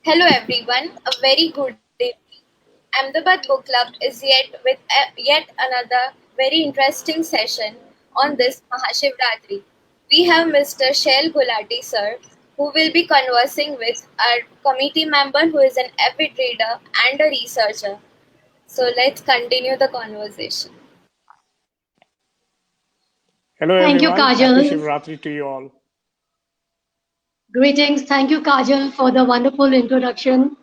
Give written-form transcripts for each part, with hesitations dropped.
Hello everyone, a very good evening. Ahmedabad Book Club is yet another very interesting session on this Mahashivratri. We have Mr. Shail Gulhati sir, who will be conversing with our committee member who is an avid reader and a researcher. So let's continue the conversation. Hello Thank you, everyone, happy Kajal. Shivratri to you all. Greetings. Thank you, Kajal, for the wonderful introduction.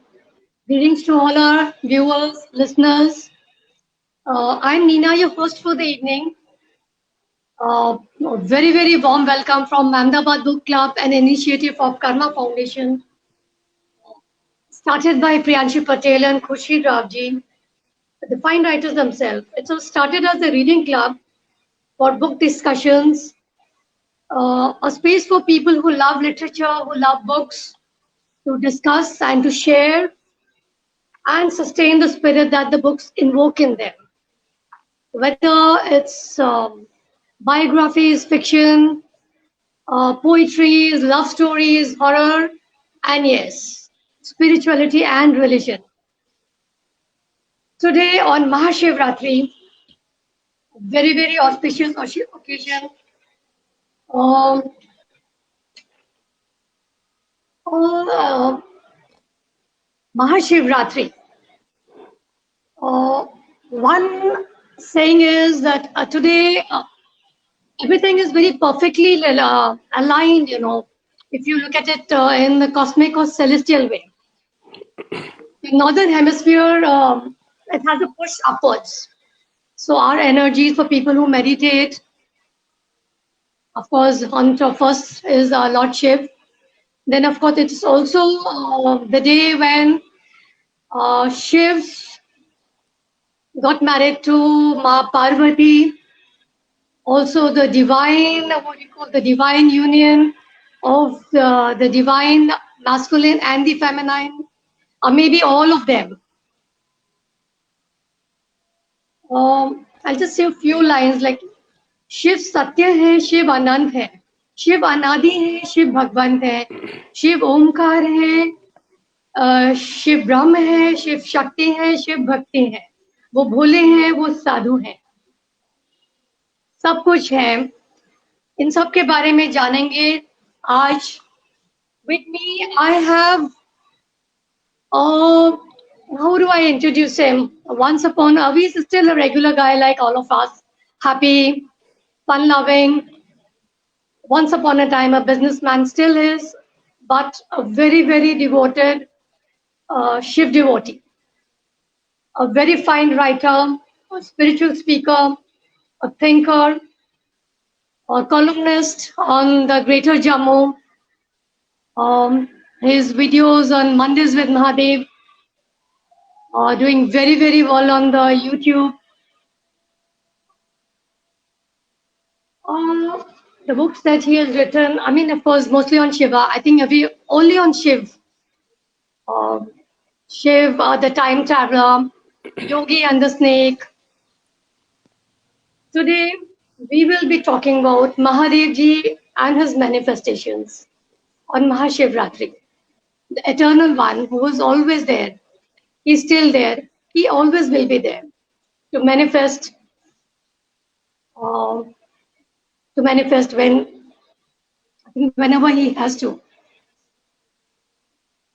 Greetings to all our viewers, listeners. I'm Nina, your host for the evening. A very, very warm welcome from Ahmedabad Book Club, an initiative of Karma Foundation, started by Priyanshu Patel and Khushi Ravji, the fine writers themselves. It was started as a reading club for book discussions, a space for people who love literature, who love books, to discuss and to share and sustain the spirit that the books invoke in them. Whether it's biographies, fiction, poetry, love stories, horror, and yes, spirituality and religion. Today on Mahashivratri, very, very auspicious occasion, um, uh, Mahashivratri. Uh, One saying is that today everything is very perfectly aligned, if you look at it in the cosmic or celestial way. The northern hemisphere, it has a push upwards. So our energies for people who meditate, of course, on top first is Lord Shiv. Then, of course, it's also the day when Shiv got married to Ma Parvati. Also, the divine, what do you call the divine union of the divine masculine and the feminine, or maybe all of them. I'll just say a few lines like Shiv सत्य है, शिव अनंत है, शिव अनादि है, शिव भगवंत है, शिव ओमकार है, शिव ब्रह्म है, शिव शक्ति है, शिव भक्ति है, वो भोले हैं, वो साधु हैं, सब कुछ है. इन सब के बारे में जानेंगे आज. With me, I have, how do I introduce him? Once upon, he's still a regular guy like all of us, happy, fun-loving. Once upon a time, a businessman still is, but a very, very devoted Shiv devotee. A very fine writer, a spiritual speaker, a thinker, a columnist on the Greater Jammu. His videos on Mondays with Mahadev are doing very, very well on the YouTube. The books that he has written, I mean, of course, mostly on Shiva. I think only on Shiv. Shiv, the time traveler, Yogi and the snake. Today, we will be talking about Mahadev Ji and his manifestations on Mahashivratri. The eternal one who was always there. He's still there. He always will be there to manifest whenever he has to.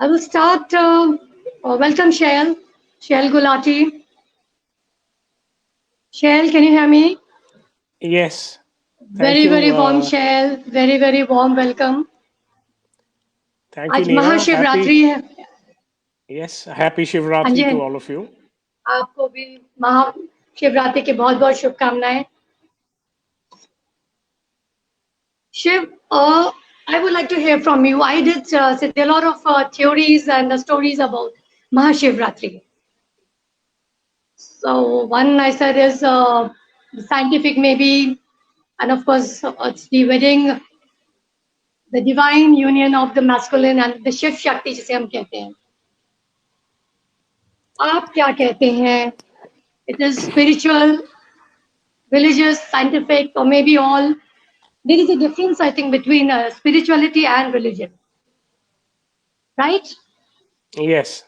I will start. Welcome, Shail Gulhati. Shail, can you hear me? Yes. Very, very warm, Shail. Very, very warm welcome. Thank you, आज Nina. Mahashivratri है. Yes, happy Shivratri to all of you. आपको भी महाशिवरात्रि की बहुत बहुत शुभकामनाएं. Shiv, I would like to hear from you. I did say there are a lot of theories and stories about Mahashivratri. So one I said is scientific maybe, and of course it's the wedding, the divine union of the masculine and the Shiv Shakti जिसे हम कहते हैं. आप क्या कहते हैं? It is spiritual, religious, scientific, or maybe all. There is a difference, I think, between spirituality and religion. right? Yes.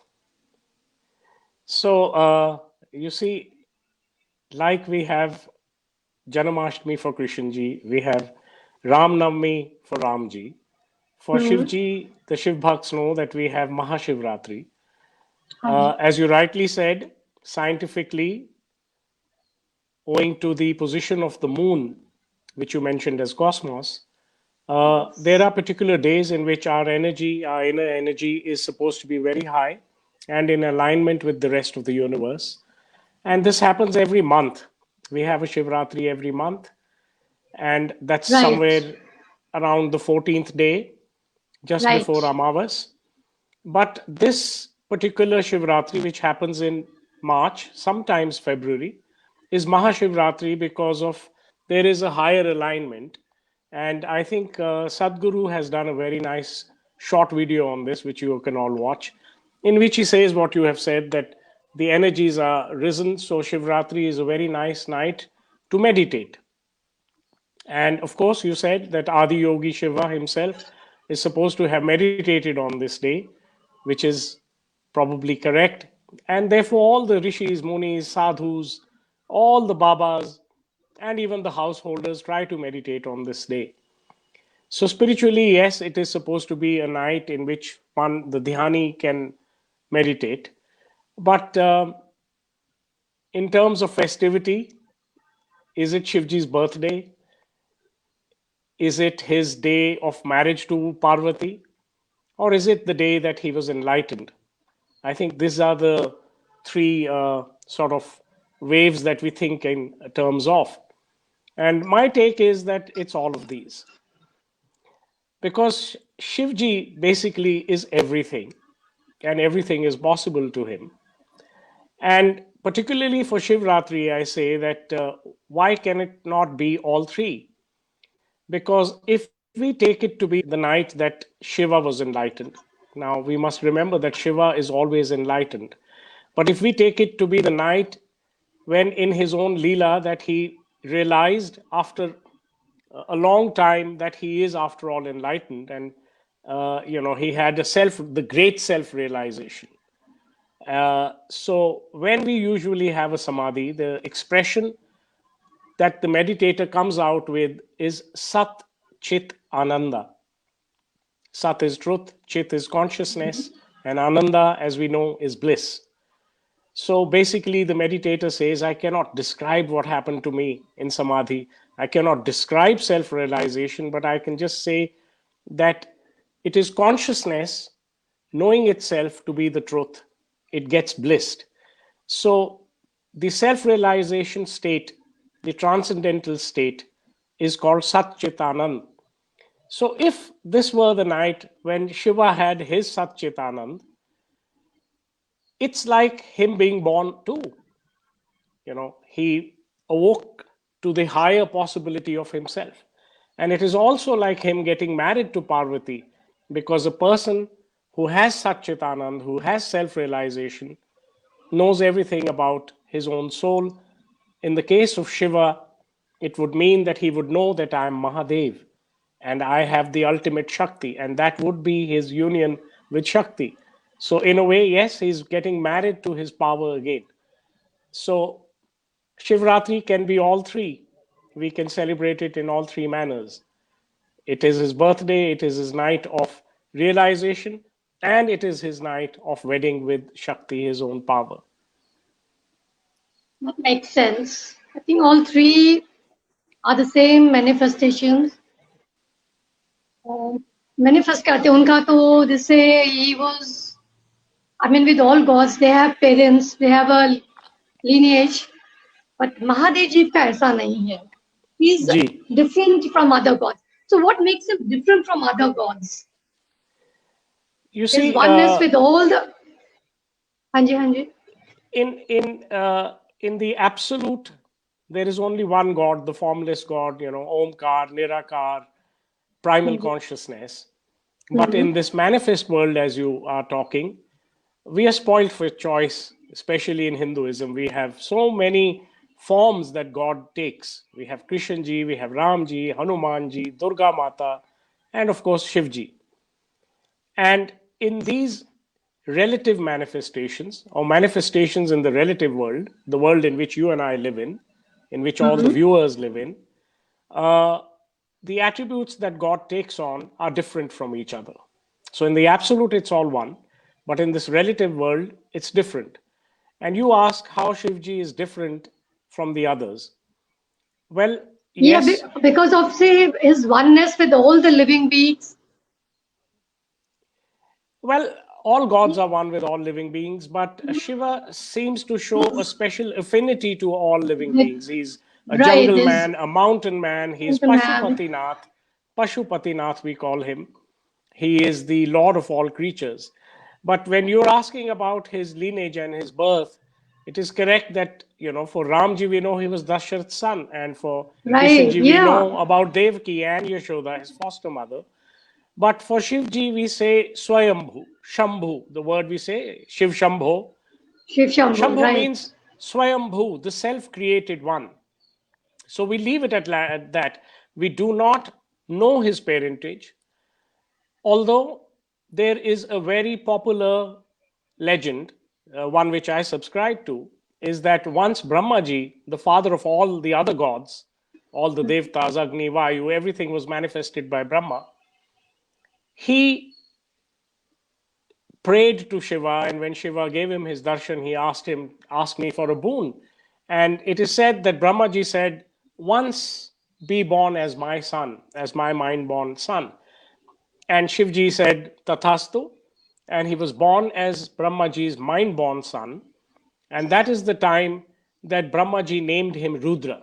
So, you see, like we have Janamashtami for Krishnji, we have Ram Navami for Ramji. For Hmm. Shivji, the Shiv Bhakts know that we have Mahashivratri. Hanji. As you rightly said, scientifically, owing to the position of the moon, which you mentioned as cosmos, there Yes. are particular days in which our energy, our inner energy, is supposed to be very high and in alignment with the rest of the universe. And this happens every month. We have a Shivratri every month, and that's Right. somewhere around the 14th day, just before Right. Amavas. But this particular Shivratri, which happens in March, sometimes February, is Mahashivratri because of there is a higher alignment. And I think Sadhguru has done a very nice short video on this, which you can all watch, in which he says what you have said, that the energies are risen. So Shivratri is a very nice night to meditate. And of course, you said that Adi Yogi Shiva himself is supposed to have meditated on this day, which is probably correct. And therefore, all the rishis, munis, sadhus, all the babas, and even the householders try to meditate on this day. So, spiritually, yes, it is supposed to be a night in which one, the dhyani, can meditate. But in terms of festivity, is it Shivji's birthday? Is it his day of marriage to Parvati? Or is it the day that he was enlightened? I think these are the three sort of waves that we think in terms of. And my take is that it's all of these. Because Shivji basically is everything, and everything is possible to him. And particularly for Shivratri, I say that why can it not be all three? Because if we take it to be the night that Shiva was enlightened, now we must remember that Shiva is always enlightened. But if we take it to be the night when, in his own Leela, that he realized after a long time that he is, after all, enlightened, and he had the great self realization. So when we usually have a samadhi, the expression that the meditator comes out with is Sat Chit Ananda. Sat is truth, Chit is consciousness, and Ananda, as we know, is bliss. So basically, the meditator says, I cannot describe what happened to me in Samadhi. I cannot describe self realization, but I can just say that it is consciousness knowing itself to be the truth. It gets blissed. So the self realization state, the transcendental state, is called Sat Chit Anand. So if this were the night when Shiva had his Sat Chit Anand, it's like him being born too. He awoke to the higher possibility of himself. And it is also like him getting married to Parvati, because a person who has Satchitanand, who has self realization, knows everything about his own soul. In the case of Shiva, it would mean that he would know that I am Mahadev and I have the ultimate Shakti, and that would be his union with Shakti. So, in a way, yes, he's getting married to his power again. So, Shivratri can be all three. We can celebrate it in all three manners. It is his birthday, it is his night of realization, and it is his night of wedding with Shakti, his own power. That makes sense. I think all three are the same manifestations. Manifest करते हैं उनका तो जैसे he was, I mean, with all gods they have parents, they have a lineage, but Mahadev ji का ऐसा नहीं है. He's Ji, different from other gods. So what makes him different from other gods? you His see, oneness with all the. Hanji, Hanji. in the absolute, there is only one God, the formless God, Omkar, Nirakar, primal Hanji. consciousness. But in this manifest world, as you are talking, we are spoiled for choice, especially in Hinduism. We have so many forms that God takes. We have Krishnji, we have Ramji, Hanumanji, Durga Mata, and of course Shivji. And in these relative manifestations or manifestations in the relative world, the world in which you and I live in which all the Mm-hmm. viewers live in, uh, the attributes that God takes on are different from each other. So in the absolute, it's all one, but in this relative world, it's different. And you ask how Shivji is different from the others. Well, Yeah, yes, because of say his oneness with all the living beings. well, all gods are one with all living beings, but Shiva seems to show a special affinity to all living With, beings. He's a right, jungle is man, a mountain man. He's the man. Pashupatinath. Pashupatinath, we call him. He is the lord of all creatures. But when you're asking about his lineage and his birth, it is correct that, for Ramji, we know he was Dasharath's son. And for Right, Krishnji, we yeah. know about Devaki and Yashoda, his foster mother. But for Shivji, we say Swayambhu, Shambhu. The word we say, Shiv Shambho. Shiv Shambhu, Shambhu right. means Swayambhu, the self created one. So we leave it at that. We do not know his parentage, although there is a very popular legend, one which I subscribe to, is that once Brahmaji, the father of all the other gods, all the Devtas, Agni, Vayu, everything was manifested by Brahma, he prayed to Shiva, and when Shiva gave him his darshan, he asked me for a boon. And it is said that Brahmaji said, once be born as my son, as my mind-born son. And Shivji said, Tathastu. And he was born as Brahmaji's mind-born son. And that is the time that Brahmaji named him Rudra.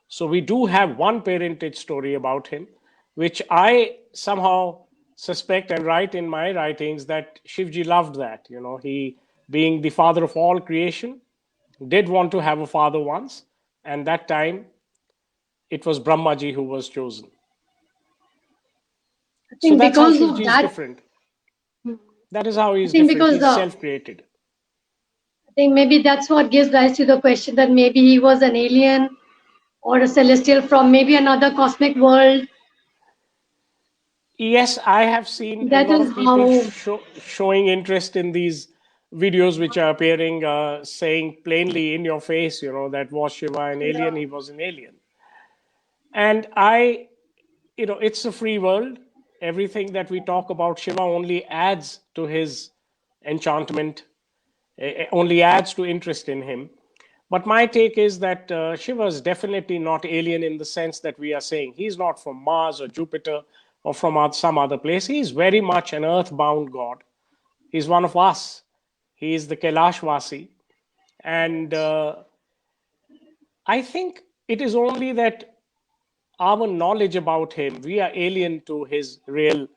So we do have one parentage story about him, which I somehow suspect and write in my writings that Shivji loved that. He, being the father of all creation, did want to have a father once, and that time it was Brahmaji who was chosen. I So think that's how because of Shivji is that, different. That is how he I is think different. because He's self created. I think maybe that's what gives rise to the question that maybe he was an alien or a celestial from maybe another cosmic world. Yes, I have seen a That lot is of people how. showing interest in these videos which are appearing, saying plainly in your face, that was Shiva an alien? Yeah. He was an alien. And it's a free world. Everything that we talk about Shiva only adds to his enchantment, only adds to interest in him. But my take is that Shiva is definitely not alien in the sense that we are saying. He's not from Mars or Jupiter or from some other place. He's very much an earthbound god. He's one of us. He is the Kailashvasi. And I think it is only that our knowledge about him, we are alien to his real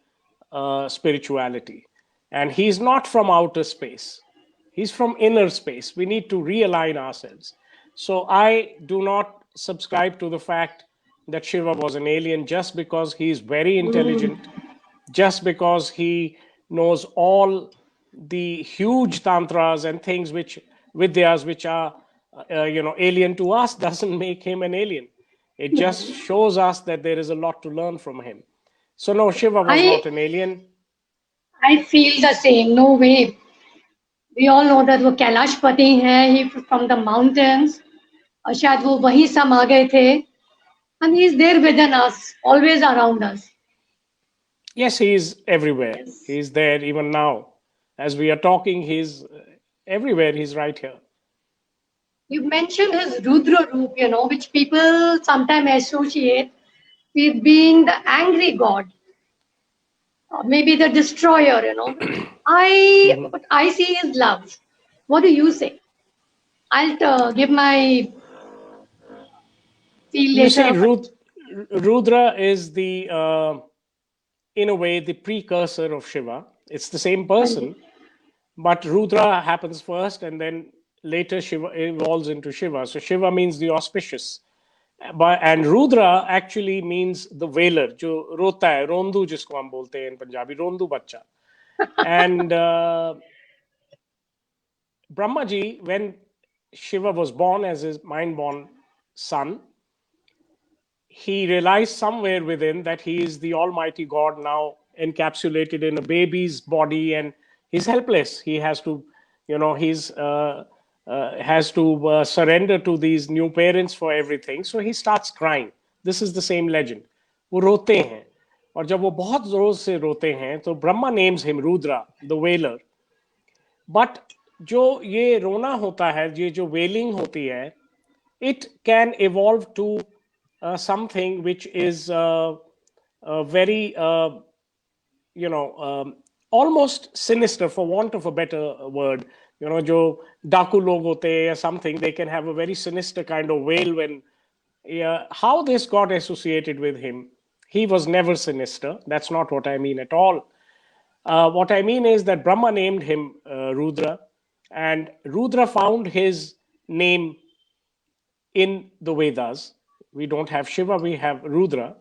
spirituality. And he's not from outer space, he's from inner space. We need to realign ourselves. So I do not subscribe to the fact that Shiva was an alien just because he's very intelligent, just because he knows all the huge tantras and things which vidyas which are alien to us doesn't make him an alien. It just shows us that there is a lot to learn from him. So no, Shiva was not I an alien. I feel the same. No way. We all know that वो कैलाश पति हैं. He from the mountains. और शायद वो वहीं समा गए थे. And he's there within us, always around us. Yes, he is everywhere. Yes. He's there even now. As we are talking, he's everywhere. He's right here. You mentioned his Rudra Roop, which people sometimes associate with being the angry god, or maybe the destroyer. Mhm. What I see is love. What do you say? I'll give my feel You see, later, but Rudra is in a way, the precursor of Shiva. It's the same person, but Rudra happens first, and then later Shiva evolves into Shiva. So Shiva means the auspicious, and Rudra actually means the wailer, जो रोता है, रोंदू जिसको हम बोलते हैं in Punjabi, रोंदू बच्चा. And Brahmaji, when Shiva was born as his mind-born son, he realized somewhere within that he is the Almighty God now encapsulated in a baby's body, and he's helpless. He has to, he's has to surrender to these new parents for everything. So he starts crying. This is the same legend. वो रोते हैं, और जब वो बहुत जोर से रोते हैं तो Brahma names him Rudra the wailer. But जो ये रोना होता है, ये जो वेलिंग होती है, it can evolve to something which is very almost sinister, for want of a better word. जो डाकू लोग होते हैं या something, they can have a very sinister kind of wail when, yeah, how this got associated with him. He was never sinister. That's not what I mean at all. What I mean is that Brahma named him Rudra, and Rudra found his name in the Vedas. We don't have Shiva, we have Rudra.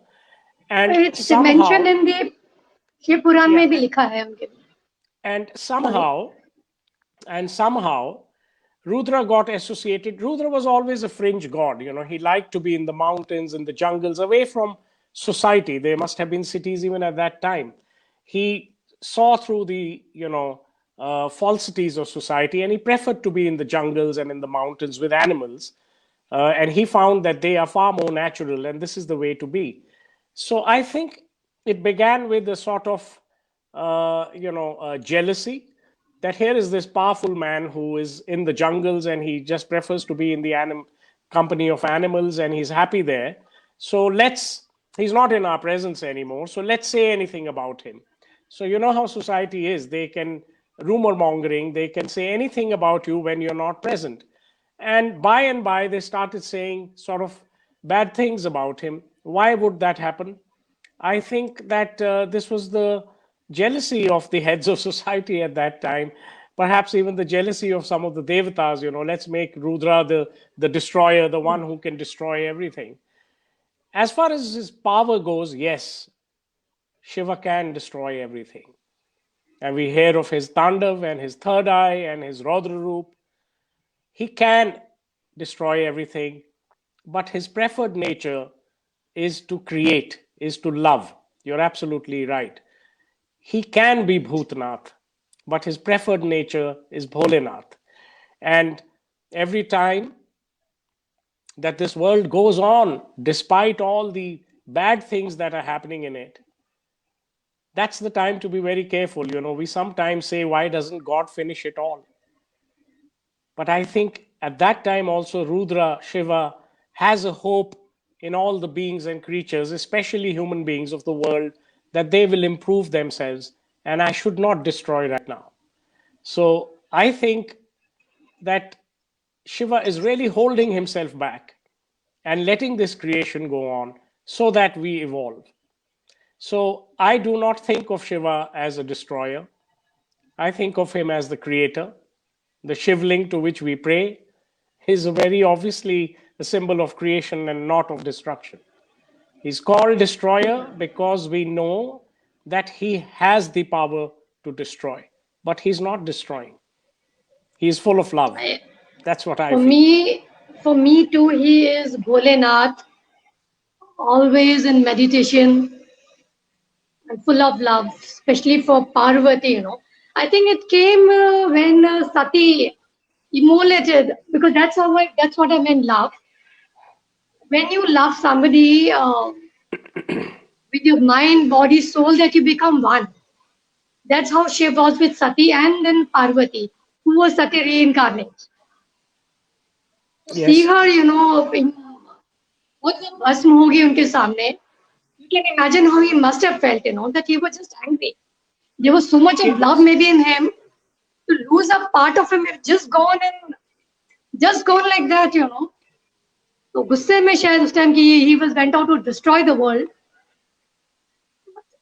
And It's mentioned somehow, in the Shiv Puran yeah, में भी लिखा है उनके. and Sorry. somehow, Rudra got associated. Rudra was always a fringe god. He liked to be in the mountains, in the jungles, away from society. There must have been cities even at that time. He saw through the, falsities of society, and he preferred to be in the jungles and in the mountains with animals. And he found that they are far more natural, and this is the way to be. So I think it began with a sort of, jealousy, that here is this powerful man who is in the jungles and he just prefers to be in the company of animals, and he's happy there. So he's not in our presence anymore. So let's say anything about him. So you know how society is. They can rumor mongering. They can say anything about you when you're not present. And by, they started saying sort of bad things about him. Why would that happen? I think that this was the jealousy of the heads of society at that time. Perhaps even the jealousy of some of the devatas. Let's make Rudra the destroyer, the one who can destroy everything. As far as his power goes, yes, Shiva can destroy everything. And we hear of his Tandav and his third eye and his Raudra Roop. He can destroy everything, but his preferred nature is to create, is to love. You're absolutely right. He can be Bhutnath, but his preferred nature is Bholenath. And every time that this world goes on, despite all the bad things that are happening in it, that's the time to be very careful. We sometimes say, why doesn't God finish it all? But I think at that time also, Rudra, Shiva, has a hope in all the beings and creatures, especially human beings of the world, that they will improve themselves, and I should not destroy right now. So I think that Shiva is really holding himself back and letting this creation go on so that we evolve. So I do not think of Shiva as a destroyer. I think of him as the creator. The Shivling to which we pray is very obviously a symbol of creation and not of destruction. He's called destroyer because we know that he has the power to destroy, but he's not destroying. He's full of love. That's what I feel. For me too, he is Bholenath, always in meditation and full of love, especially for Parvati. I think it came when Sati immolated, because that's what I meant love. When you love somebody with your mind, body, soul, that you become one. That's how Shiv was with Sati and then Parvati, who was Sati reincarnate. See Yes. her, बहुत भस्म होगी उनके सामने. You can imagine how he must have felt, that he was just angry. There was so much of love maybe in him. To lose a part of him, just gone like that, तो गुस्से में शायद उस time की he was went out to destroy the world.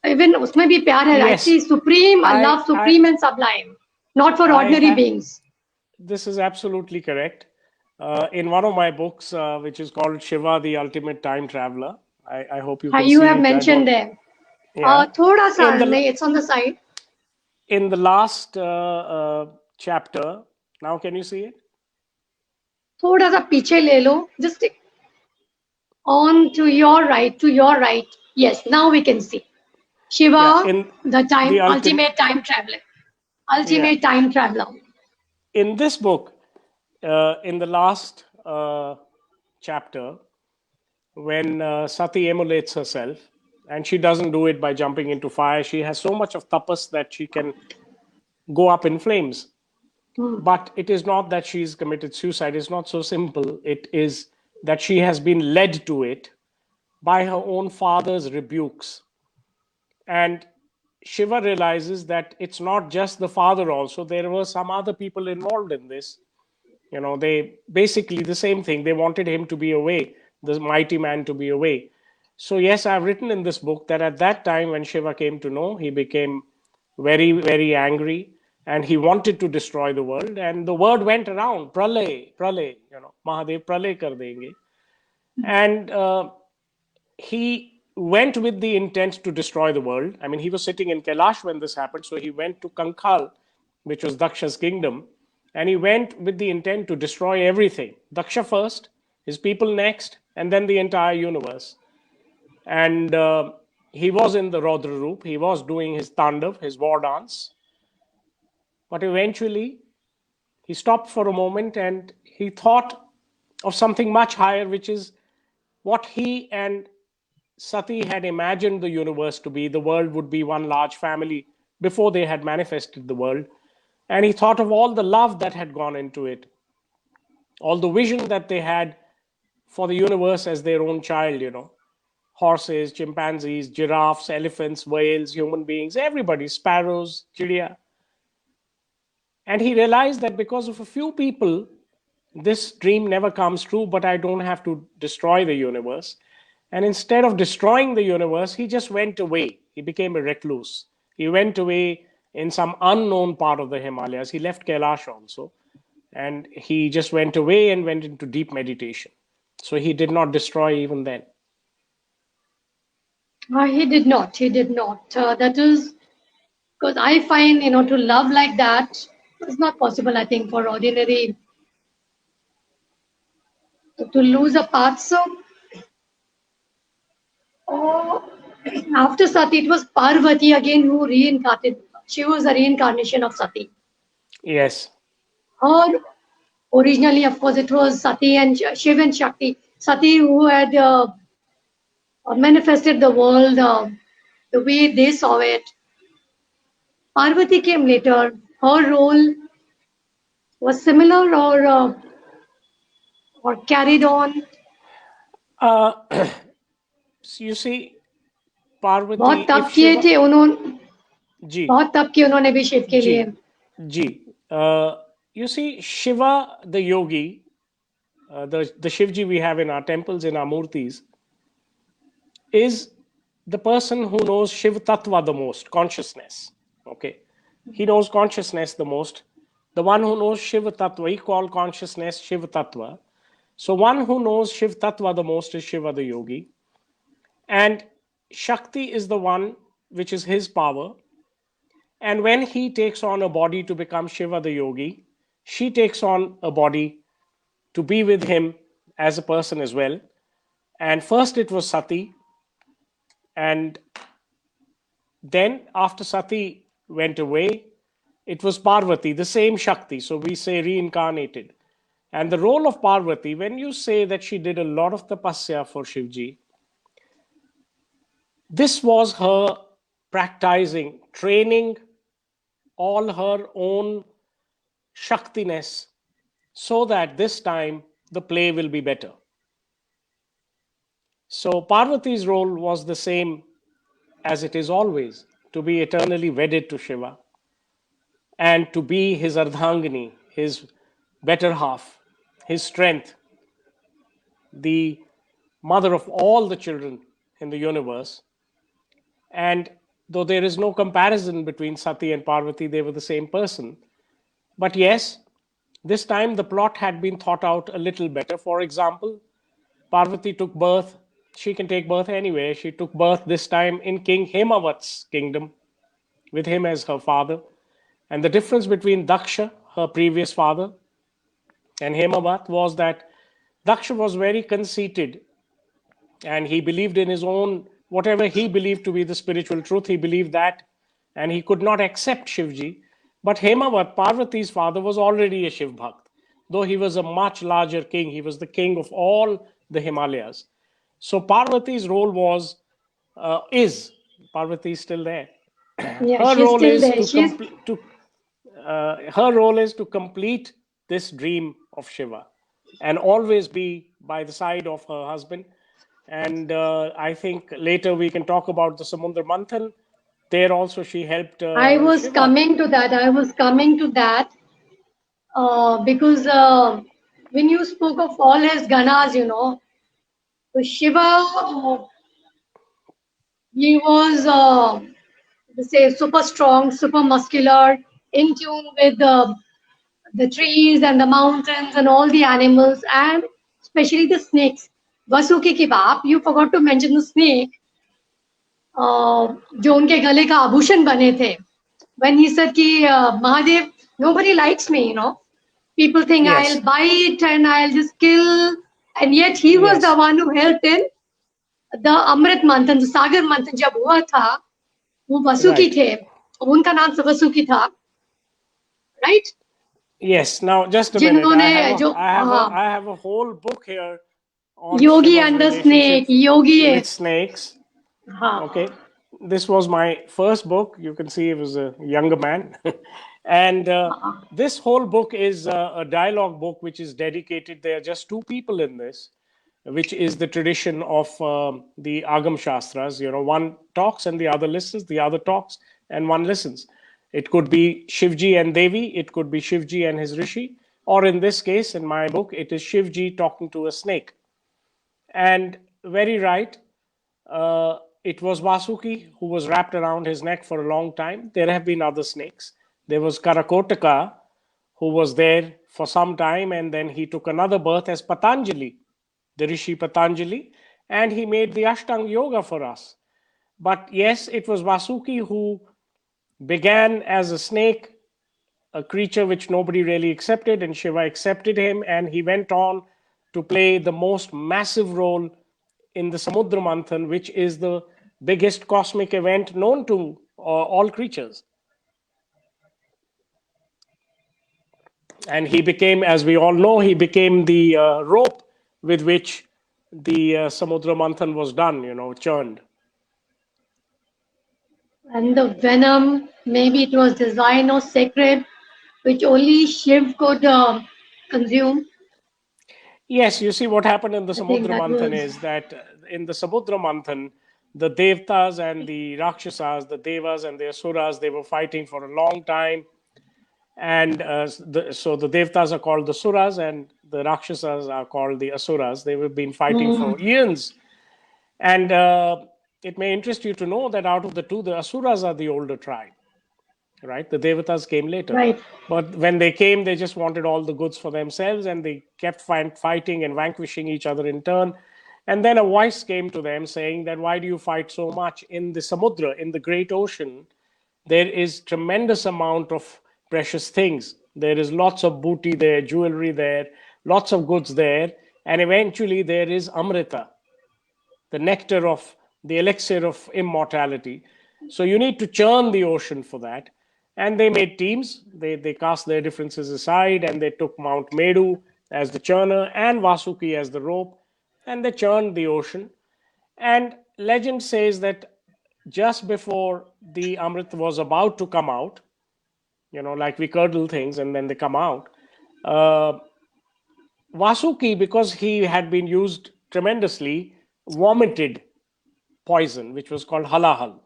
Even उसमें भी प्यार है, right? See, supreme, love, supreme and sublime, not for ordinary beings. This is absolutely correct. In one of my books, which is called Shiva, the Ultimate Time Traveler, I hope you can see You have it. mentioned there. Yeah. थोड़ा सा, it's on the side. In the last chapter, now can you see it? थोड़ा सा पीछे ले लो. Just on to your right. Yes, now we can see. Yeah, Shiva, in the the time ultimate, ultimate time traveler. yeah, Ultimate time traveler. in this book, in the last chapter, when Sati emulates herself, and she doesn't do it by jumping into fire. She has so much of tapas that she can go up in flames. Hmm. But it is not that she's committed suicide. It's not so simple. It is that she has been led to it by her own father's rebukes. And Shiva realizes that it's not just the father, also, there were some other people involved in this. They basically the same thing. They wanted him to be away, the mighty man to be away. So, yes, I've written in this book that at that time, when Shiva came to know, he became very, very angry and he wanted to destroy the world. And the word went around, Pralay, Pralay, Mahadev Pralay kar denge. And he went with the intent to destroy the world. I mean, he was sitting in Kailash when this happened, so he went to Kankhal, which was Daksha's kingdom, and he went with the intent to destroy everything. Daksha first, his people next, and then the entire universe. And he was in the Rodra Roop, he was doing his Tandav, his war dance, but eventually he stopped for a moment and he thought of something much higher, which is what he and Sati had imagined the universe to be. The world would be one large family before they had manifested the world. And he thought of all the love that had gone into it, all the vision that they had for the universe as their own child. Horses, chimpanzees, giraffes, elephants, whales, human beings, everybody, sparrows, chidia. And he realized that because of a few people, this dream never comes true, but I don't have to destroy the universe. And instead of destroying the universe, he just went away. He became a recluse. He went away in some unknown part of the Himalayas. He left Kailash also. And he just went away and went into deep meditation. So he did not destroy even then. He did not. He did not. That is because I find, to love like that is not possible, I think, for ordinary to lose a path. So, oh, after Sati, it was Parvati again who reincarnated. She was a reincarnation of Sati. Yes. Her originally, of course, it was Sati and Shiv and Shakti. Sati who had manifested the world the way they saw it. Parvati came later. Her role was similar or carried on. Uh, so you see, बहुत Parvati, if तप किए Shiva, थे उन्होंने Ji, बहुत तप किए उन्होंने भी शिव के लिए Ji, Ji. You see, Shiva, the yogi, the Shivji we have in our temples, in our murtis, is the person who knows Shiv Tattva the most, consciousness. Okay. He knows consciousness the most. The one who knows Shiv Tattva, he called consciousness Shiv Tattva. So, one who knows Shiv Tattva the most is Shiva the yogi. And Shakti is the one which is his power. And when he takes on a body to become Shiva the yogi, she takes on a body to be with him as a person as well. And first it was Sati, and then after Sati went away, it was Parvati, the same Shakti. So we say reincarnated. And the role of Parvati, when you say that she did a lot of tapasya for Shivji, this was her practicing, training all her own Shaktiness so that this time the play will be better. So Parvati's role was the same as it is always, to be eternally wedded to Shiva and to be his Ardhangini, his better half, his strength, the mother of all the children in the universe. And though there is no comparison between Sati and Parvati, they were the same person. But yes, this time the plot had been thought out a little better. For example, Parvati took birth, she can take birth anywhere. She took birth this time in King Hemavat's kingdom, with him as her father. And the difference between Daksha, her previous father, and Hemavat was that Daksha was very conceited and he believed in his own whatever he believed to be the spiritual truth, he believed that, and he could not accept Shivji. But Hemavat, Parvati's father, was already a Shiv Bhakt. Though he was a much larger king, he was the king of all the Himalayas. So Parvati's role was, is, Parvati is still there. Yeah, Her she's role still is there. to She's complete her role is to complete this dream of Shiva and always be by the side of her husband. And I think later we can talk about the Samudra Manthan. There also she helped I was Shiva. coming to that. I was coming to that because when you spoke of all his ganas, so Shiva, he was, say, super strong, super muscular, in tune with the trees and the mountains and all the animals, and especially the snakes. Vasuki ki baap, you forgot to mention the snake, जो उनके गले का आभूषण बने थे. When he said कि Mahadev, nobody likes me, people think I'll Yes, bite and I'll just kill, and yet he was the yes, one who helped in the Amrit Manthan, the Sagar Manthan जब हुआ था, वो Vasuki right. थे, उनका नाम वसुकी था, right? Yes. Now, just a minute. जिन्होंने जो I have a whole book here on Yogi Shiva's and the snake, relationships Yogi, with snakes. हाँ, Okay, this was my first book. You can see I was a younger man, and हाँ. this whole book is a dialogue book which is dedicated. There are just two people in this, which is the tradition of the Agam Shastras. One talks and the other listens. The other talks and one listens. It could be Shivji and Devi. It could be Shivji and his rishi, or in this case, in my book, it is Shivji talking to a snake. And very right, it was Vasuki who was wrapped around his neck for a long time. There have been other snakes. There was Karakotaka, who was there for some time, and then he took another birth as Patanjali, the Rishi Patanjali, and he made the Ashtanga Yoga for us. But yes, it was Vasuki who began as a snake, a creature which nobody really accepted, and Shiva accepted him, and he went on to play the most massive role in the Samudra Manthan, which is the biggest cosmic event known to all creatures. And he became, as we all know, he became the rope with which the Samudra Manthan was done, churned. And the venom, maybe it was designed or sacred, which only Shiv could consume. Yes, you see, what happened in the I think Samudra that Manthan was, is that in the Samudra Manthan, the Devtas and the Rakshasas, the Devas and the Asuras, they were fighting for a long time. And so the Devtas are called the Suras and the Rakshasas are called the Asuras. They have been fighting for mm, eons. And it may interest you to know that out of the two, the Asuras are the older tribe, right? The Devatas came later. right. But when they came, they just wanted all the goods for themselves and they kept fighting and vanquishing each other in turn. And then a voice came to them saying that, why do you fight so much? In the Samudra, in the great ocean, there is tremendous amount of precious things. There is lots of booty there, jewelry there, lots of goods there. And eventually there is Amrita, the nectar of the elixir of immortality. So you need to churn the ocean for that. And they made teams. They cast their differences aside and they took Mount Meru as the churner and Vasuki as the rope, and they churned the ocean. And legend says that just before the Amrit was about to come out, like we curdle things and then they come out, uh, Vasuki, because he had been used tremendously, vomited poison, which was called halahal.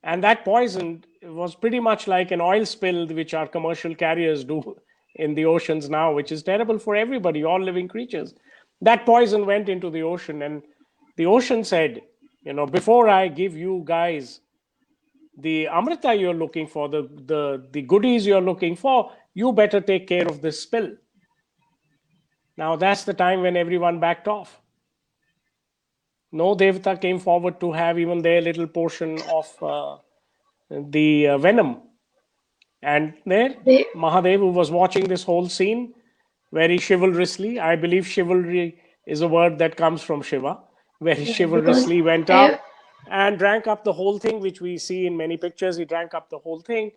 And that poison was pretty much like an oil spill, which our commercial carriers do in the oceans now, which is terrible for everybody, all living creatures. That poison went into the ocean, and the ocean said, before I give you guys the amrita you're looking for, the goodies you're looking for, you better take care of this spill. Now that's the time when everyone backed off. No devata came forward to have even their little portion of the venom. And there, They, Mahadev, who was watching this whole scene very chivalrously, I believe chivalry is a word that comes from Shiva. where he Right, because chivalrously went eh, up and drank up the whole thing, which we see in many pictures. He drank up the whole thing.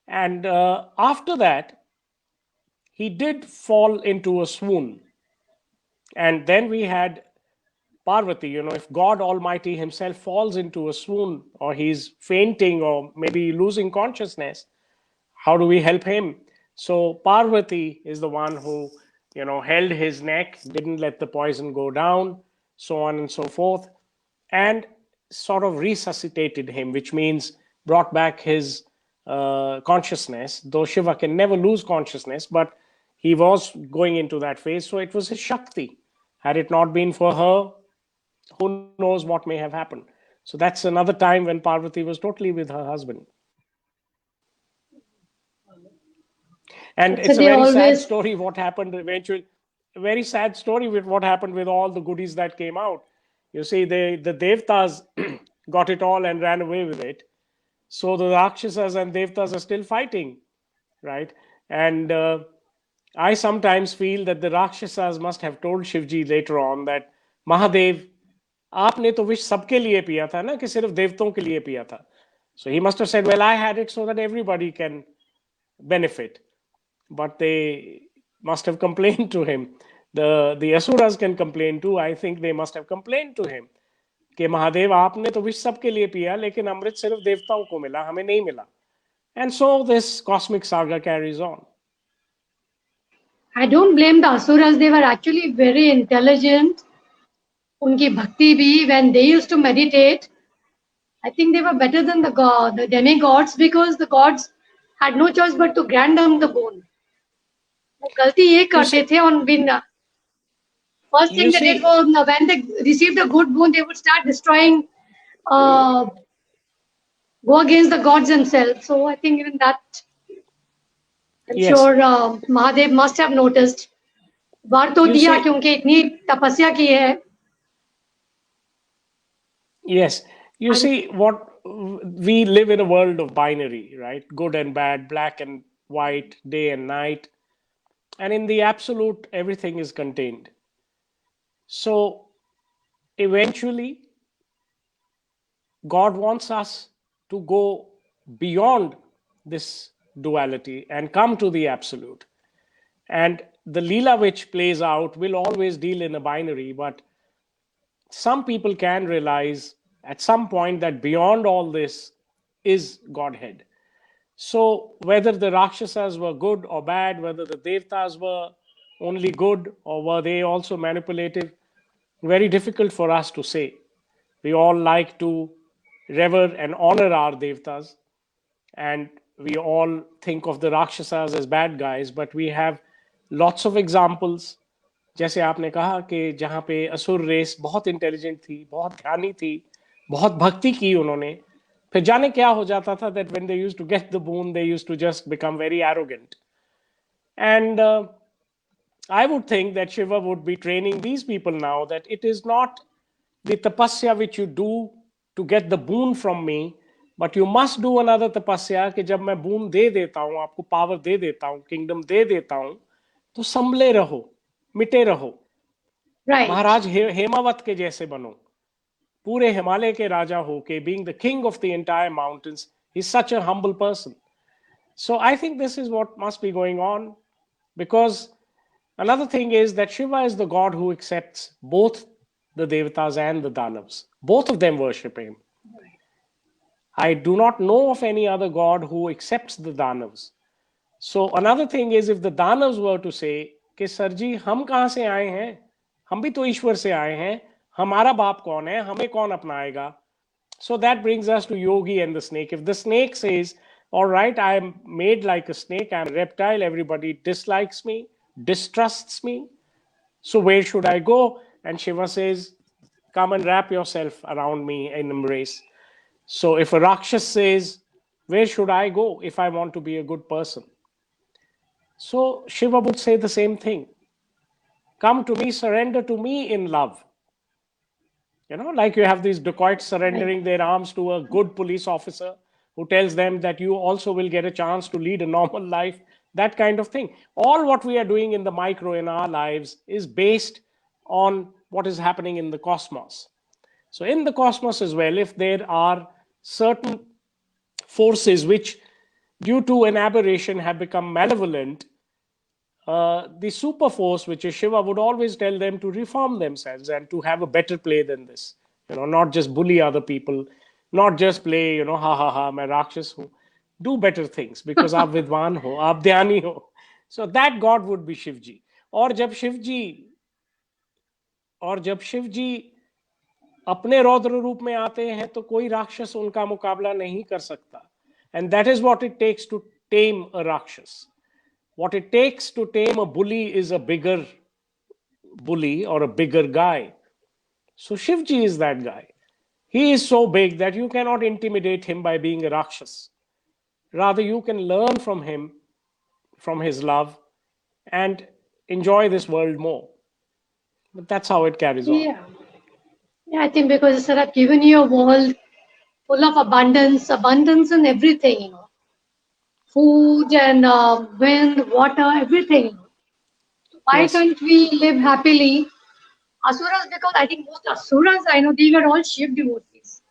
And after that, he did fall into a swoon. And then we had Parvati. If God Almighty himself falls into a swoon, or he's fainting, or maybe losing consciousness, how do we help him? So Parvati is the one who, held his neck, didn't let the poison go down, so on and so forth, and sort of resuscitated him, which means brought back his consciousness. Though Shiva can never lose consciousness, but he was going into that phase, so it was his Shakti. Had it not been for her, who knows what may have happened. So that's another time when Parvati was totally with her husband. And so it's a they very sad always, story what happened eventually. A very sad story with what happened with all the goodies that came out. You see, the Devtas got it all and ran away with it. So the Rakshasas and Devtas are still fighting, right? And I sometimes feel that the Rakshasas must have told Shivji later on that, Mahadev, आपने तो विष सबके लिए पिया था ना, कि सिर्फ देवताओं के लिए पिया था. So he must have said, well, I had it so that everybody can benefit. But they must have complained to him. The asuras can complain too. I think they must have complained to him कि महादेव आपने तो विष सबके लिए पिया, लेकिन अमृत सिर्फ देवताओं को मिला, हमें नहीं मिला. And so this cosmic saga carries on. I don't blame the asuras. They were actually very intelligent. Unki bhakti bhi, when they used to meditate, I think they were better than the demigods, because the gods had no choice but to grant them the boon. वो गलती ये You करते see, थे on bin. First thing you they did see, was, when they received a good boon, they would start destroying, uh, go against the gods themselves. So I think even that, I'm yes, sure Mahadev must have noticed. वर तो you दिया see, क्योंकि इतनी तपस्या की है. yes, you And see, what we live in a world of binary, right? Good and bad, black and white, day and night. And in the absolute, everything is contained. So eventually, God wants us to go beyond this duality and come to the absolute. And the Leela which plays out will always deal in a binary, but some people can realize at some point that beyond all this is Godhead. So, whether the Rakshasas were good or bad, whether the Devtas were only good or were they also manipulative, very difficult for us to say. We all like to revere and honor our Devtas, and we all think of the Rakshasas as bad guys, but we have lots of examples. जैसे आपने कहा कि जहाँ पे असुर race बहुत intelligent थी, बहुत ध्यानी थी, बहुत भक्ति की उन्होंने, फिर जाने क्या हो जाता था that when they used to get the boon, they used to just become very arrogant. And I would think that Shiva would be training these people now that it is not the tapasya which you do to get the boon from me, but you must do another tapasya कि जब मैं boon दे देता हूँ, आपको power दे देता हूँ, kingdom दे देता हूँ, तो संभले रहो, मिटे रहो. right, महाराज हेमावत के जैसे बनो, पूरे हिमालय के राजा हो के, being the king of the entire mountains. He's such a humble person. So I think this is what must be going on, because another thing is that Shiva is the god who accepts both the Devatas and the Danavs. Both of them worship him. I do not know of any other god who accepts the Danavs. So another thing is, if the Danavs were to say कि sir जी हम कहाँ से आए हैं, हम भी तो ईश्वर से आए हैं, हमारा बाप कौन है, हमें कौन अपनाएगा. So that brings us to Yogi and the snake. If the snake says, all right, I am made like a snake, I'm a reptile, everybody dislikes me, distrusts me, so where should I go? And Shiva says, come and wrap yourself around me in embrace. So if a Rakshas says, where should I go if I want to be a good person? So Shiva would say the same thing. Come to me, surrender to me in love. Like you have these dacoits right. surrendering their arms to a good police officer who tells them that you also will get a chance to lead a normal life, that kind of thing. All what we are doing in the micro in our lives is based on what is happening in the cosmos. So in the cosmos as well, if there are certain forces which, due to an aberration, have become malevolent, the super force, which is Shiva, would always tell them to reform themselves and to have a better play than this. Not just bully other people, not just play, ha ha ha, मैं राक्षस हूँ. Do better things because आप विद्वान हो, आप ध्यानी हो. So that God would be Shivji. और जब शिव जी और जब शिव जी अपने रौद्र रूप में आते हैं तो कोई राक्षस उनका मुकाबला नहीं कर सकता. And that is what it takes to tame a Rakshas. What it takes to tame a bully is a bigger bully or a bigger guy. So Shivji is that guy. He is so big that you cannot intimidate him by being a Rakshas. Rather, you can learn from him, from his love, and enjoy this world more. But that's how it carries on. Yeah. Yeah, I think because sir, I've given you a world full of abundance, abundance in everything, food and wind, water, everything. Why Yes. can't we live happily? Asuras, because I think most asuras I know they were all Shiv devotees,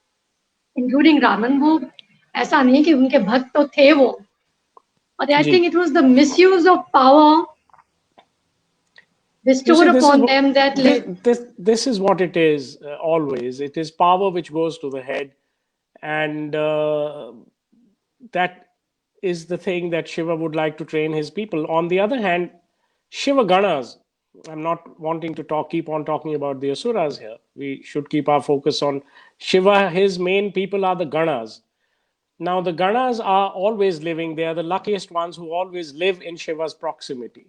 including Raman. वो ऐसा नहीं कि उनके भक्त तो थे वो, but I ji. think it was the misuse of power You bestowed see, this is upon what them that led. this is what it is always. It is power which goes to the head, and that is the thing that Shiva would like to train his people. On the other hand, Shiva Ganas. I'm not wanting to keep on talking about the Asuras here. We should keep our focus on Shiva. His main people are the Ganas. Now, the Ganas are always living. They are the luckiest ones who always live in Shiva's proximity,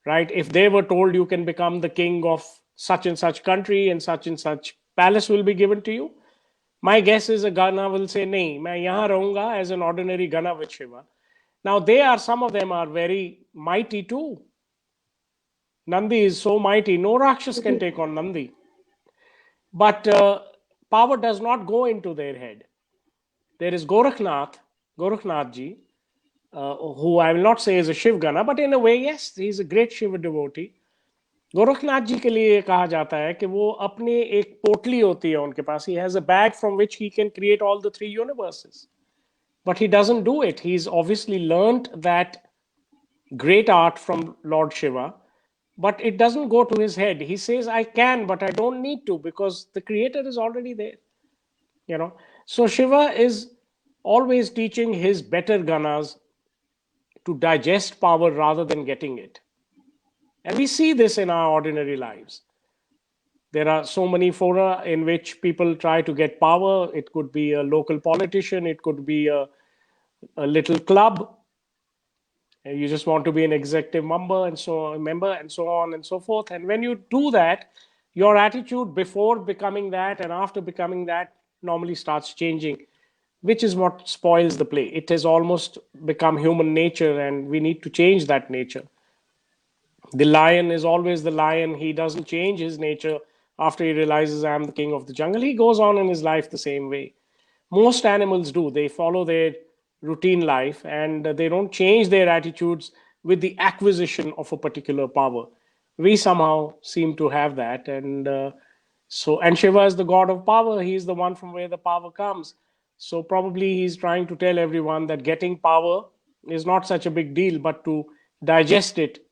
right? If they were told you can become the king of such and such country and such palace will be given to you, my guess is a Gana will say, nahi, main yahan rahunga as an ordinary Gana with Shiva. Now, some of them are very mighty too. Nandi is so mighty, no Rakshas can take on Nandi. But power does not go into their head. There is Gorakhnath ji, who I will not say is a Shiv Gana, but in a way, yes, he is a great Shiva devotee. Gorakhnath ji के लिए कहा जाता है कि वो अपने एक पोटली होती है उनके पास. He has a bag from which he can create all the three universes. But he doesn't do it. He's obviously learned that great art from Lord Shiva, but it doesn't go to his head. He says, I can, but I don't need to because the creator is already there. So Shiva is always teaching his better ganas to digest power rather than getting it. And we see this in our ordinary lives. There are so many fora in which people try to get power. It could be a local politician, it could be a little club. You just want to be an executive member and so on and so forth. And when you do that, your attitude before becoming that and after becoming that normally starts changing, which is what spoils the play. It has almost become human nature, and we need to change that nature. The lion is always the lion. He doesn't change his nature after he realizes I'm the king of the jungle. He goes on in his life the same way. Most animals do. They follow their routine life and they don't change their attitudes with the acquisition of a particular power. We somehow seem to have that. And Shiva is the god of power. He's the one from where the power comes. So probably he's trying to tell everyone that getting power is not such a big deal, but to digest it,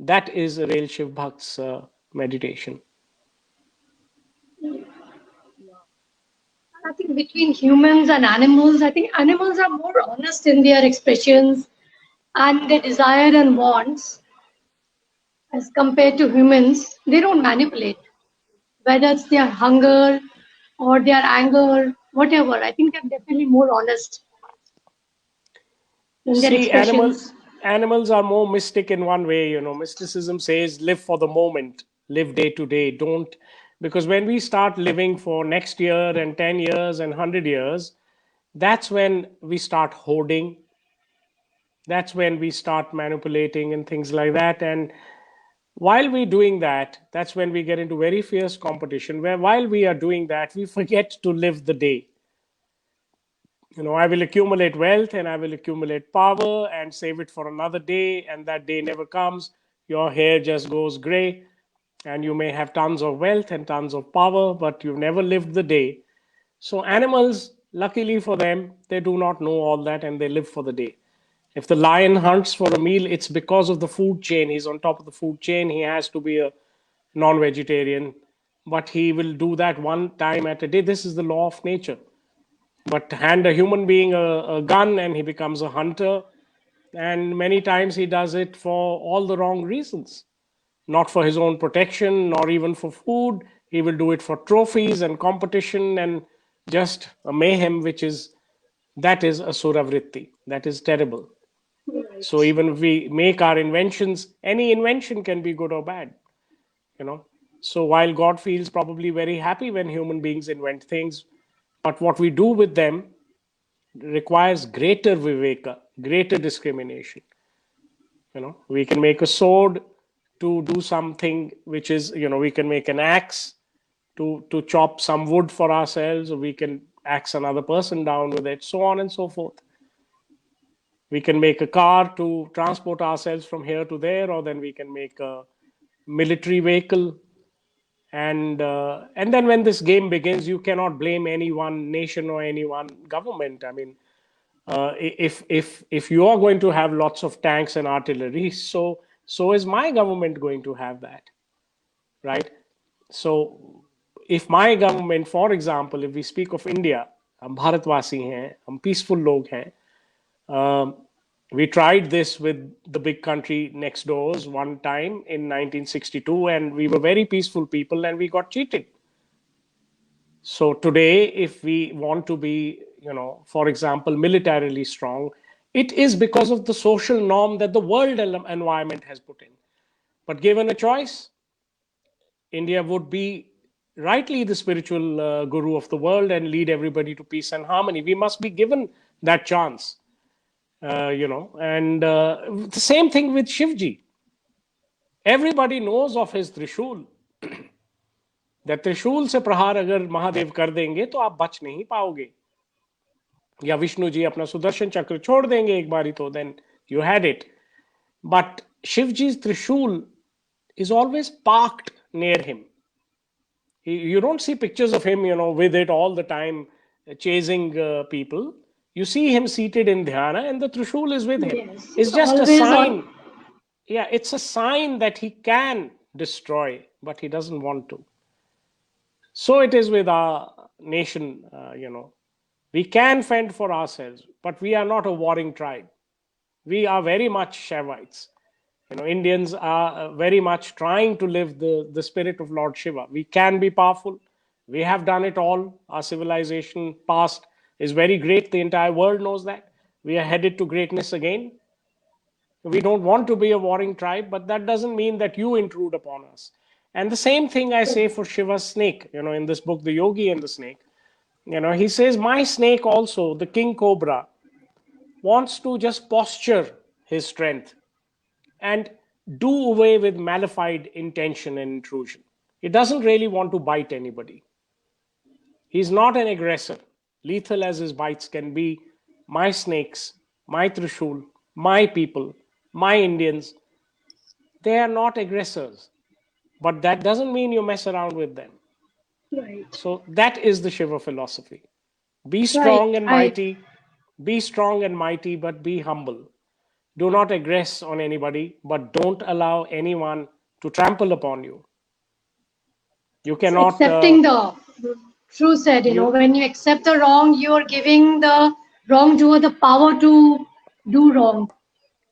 that is a real Shiv Bhakt's meditation. I think between humans and animals, I think animals are more honest in their expressions and their desire and wants as compared to humans. They don't manipulate, whether it's their hunger or their anger, whatever. I think they're definitely more honest in their See, expressions. animals are more mystic in one way. Mysticism says live for the moment, live day to day. Don't, because when we start living for next year and 10 years and 100 years, that's when we start hoarding. That's when we start manipulating and things like that. And while we're doing that, that's when we get into very fierce competition, where while we are doing that, we forget to live the day. I will accumulate wealth and I will accumulate power and save it for another day, and that day never comes. Your hair just goes gray. and you may have tons of wealth and tons of power, but you've never lived the day. So animals, luckily for them, they do not know all that and they live for the day. If the lion hunts for a meal, it's because of the food chain. He's on top of the food chain. He has to be a non-vegetarian, but he will do that one time at a day. This is the law of nature. But hand a human being a gun and he becomes a hunter, and many times he does it for all the wrong reasons, not for his own protection, nor even for food. He will do it for trophies and competition and just a mayhem, which is that is asura vritti. That is terrible. So Right. even if we make our inventions, any invention can be good or bad, you know. So while God feels probably very happy when human beings invent things, but what we do with them requires greater viveka, greater discrimination. We can make a sword to do something which is, we can make an axe to chop some wood for ourselves, or we can axe another person down with it, so on and so forth. We can make a car to transport ourselves from here to there, or then we can make a military vehicle. And then when this game begins, you cannot blame any one nation or any one government. I mean, if you are going to have lots of tanks and artillery, so is my government going to have that, right? So if my government, for example, if we speak of India, हम भारतवासी हैं, हम peaceful लोग हैं. um, we tried this with the big country next doors one time in 1962, and we were very peaceful people and we got cheated. So today, if we want to be, for example, militarily strong, it is because of the social norm that the world environment has put in. But given a choice, India would be rightly the spiritual guru of the world and lead everybody to peace and harmony. We must be given that chance, and the same thing with Shivji. Everybody knows of his Trishul. that त्रिशूल से प्रहार अगर महादेव कर देंगे तो आप बच नहीं पाओगे, या विष्णु जी अपना सुदर्शन चक्र छोड़ देंगे एक बारी तो then you had it. But Shivji's trishul is always parked near him. You don't see pictures of him, with it all the time, chasing people. You see him seated in dhyana, and the trishul is with him. Yes, It's it's just a always on. sign. Yeah, it's a sign that he can destroy, but he doesn't want to. So it is with our nation. We can fend for ourselves, but we are not a warring tribe. We are very much Shaivites. Indians are very much trying to live the spirit of Lord Shiva. We can be powerful. We have done it all. Our civilization past is very great. The entire world knows that. We are headed to greatness again. We don't want to be a warring tribe, but that doesn't mean that you intrude upon us. And the same thing I say for Shiva's snake, in this book, The Yogi and the Snake. He says, my snake also, the king cobra, wants to just posture his strength and do away with malified intention and intrusion. He doesn't really want to bite anybody. He's not an aggressor. Lethal as his bites can be, my snakes, my Trishul, my people, my Indians, they are not aggressors. But that doesn't mean you mess around with them. Right. So that is the Shiva philosophy. Be Right. strong and I mighty. Be strong and mighty, but be humble. Do not aggress on anybody, but don't allow anyone to trample upon you. You It's cannot, accepting the true said, you, when you accept the wrong, you are giving the wrongdoer the power to do wrong.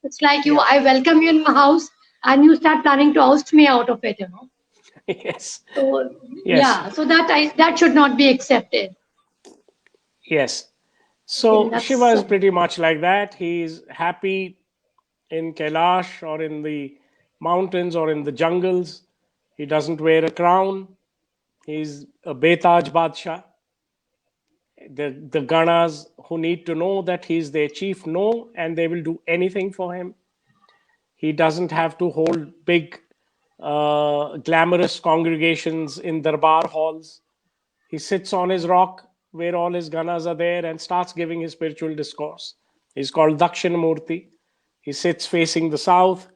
It's like yeah, I welcome you in my house and you start planning to oust me out of it. yes, So yes, yeah, so that should not be accepted. yes. Okay, So Shiva that's is pretty much like that. He's happy in Kailash or in the mountains or in the jungles. He doesn't wear a crown. He's a Betaj Badshah. The Ganas who need to know that he's their chief know, and they will do anything for him. He doesn't have to hold big, glamorous congregations in Darbar halls. He sits on his rock where all his Ganas are there and starts giving his spiritual discourse. He's called Dakshinamurti. He sits facing the south.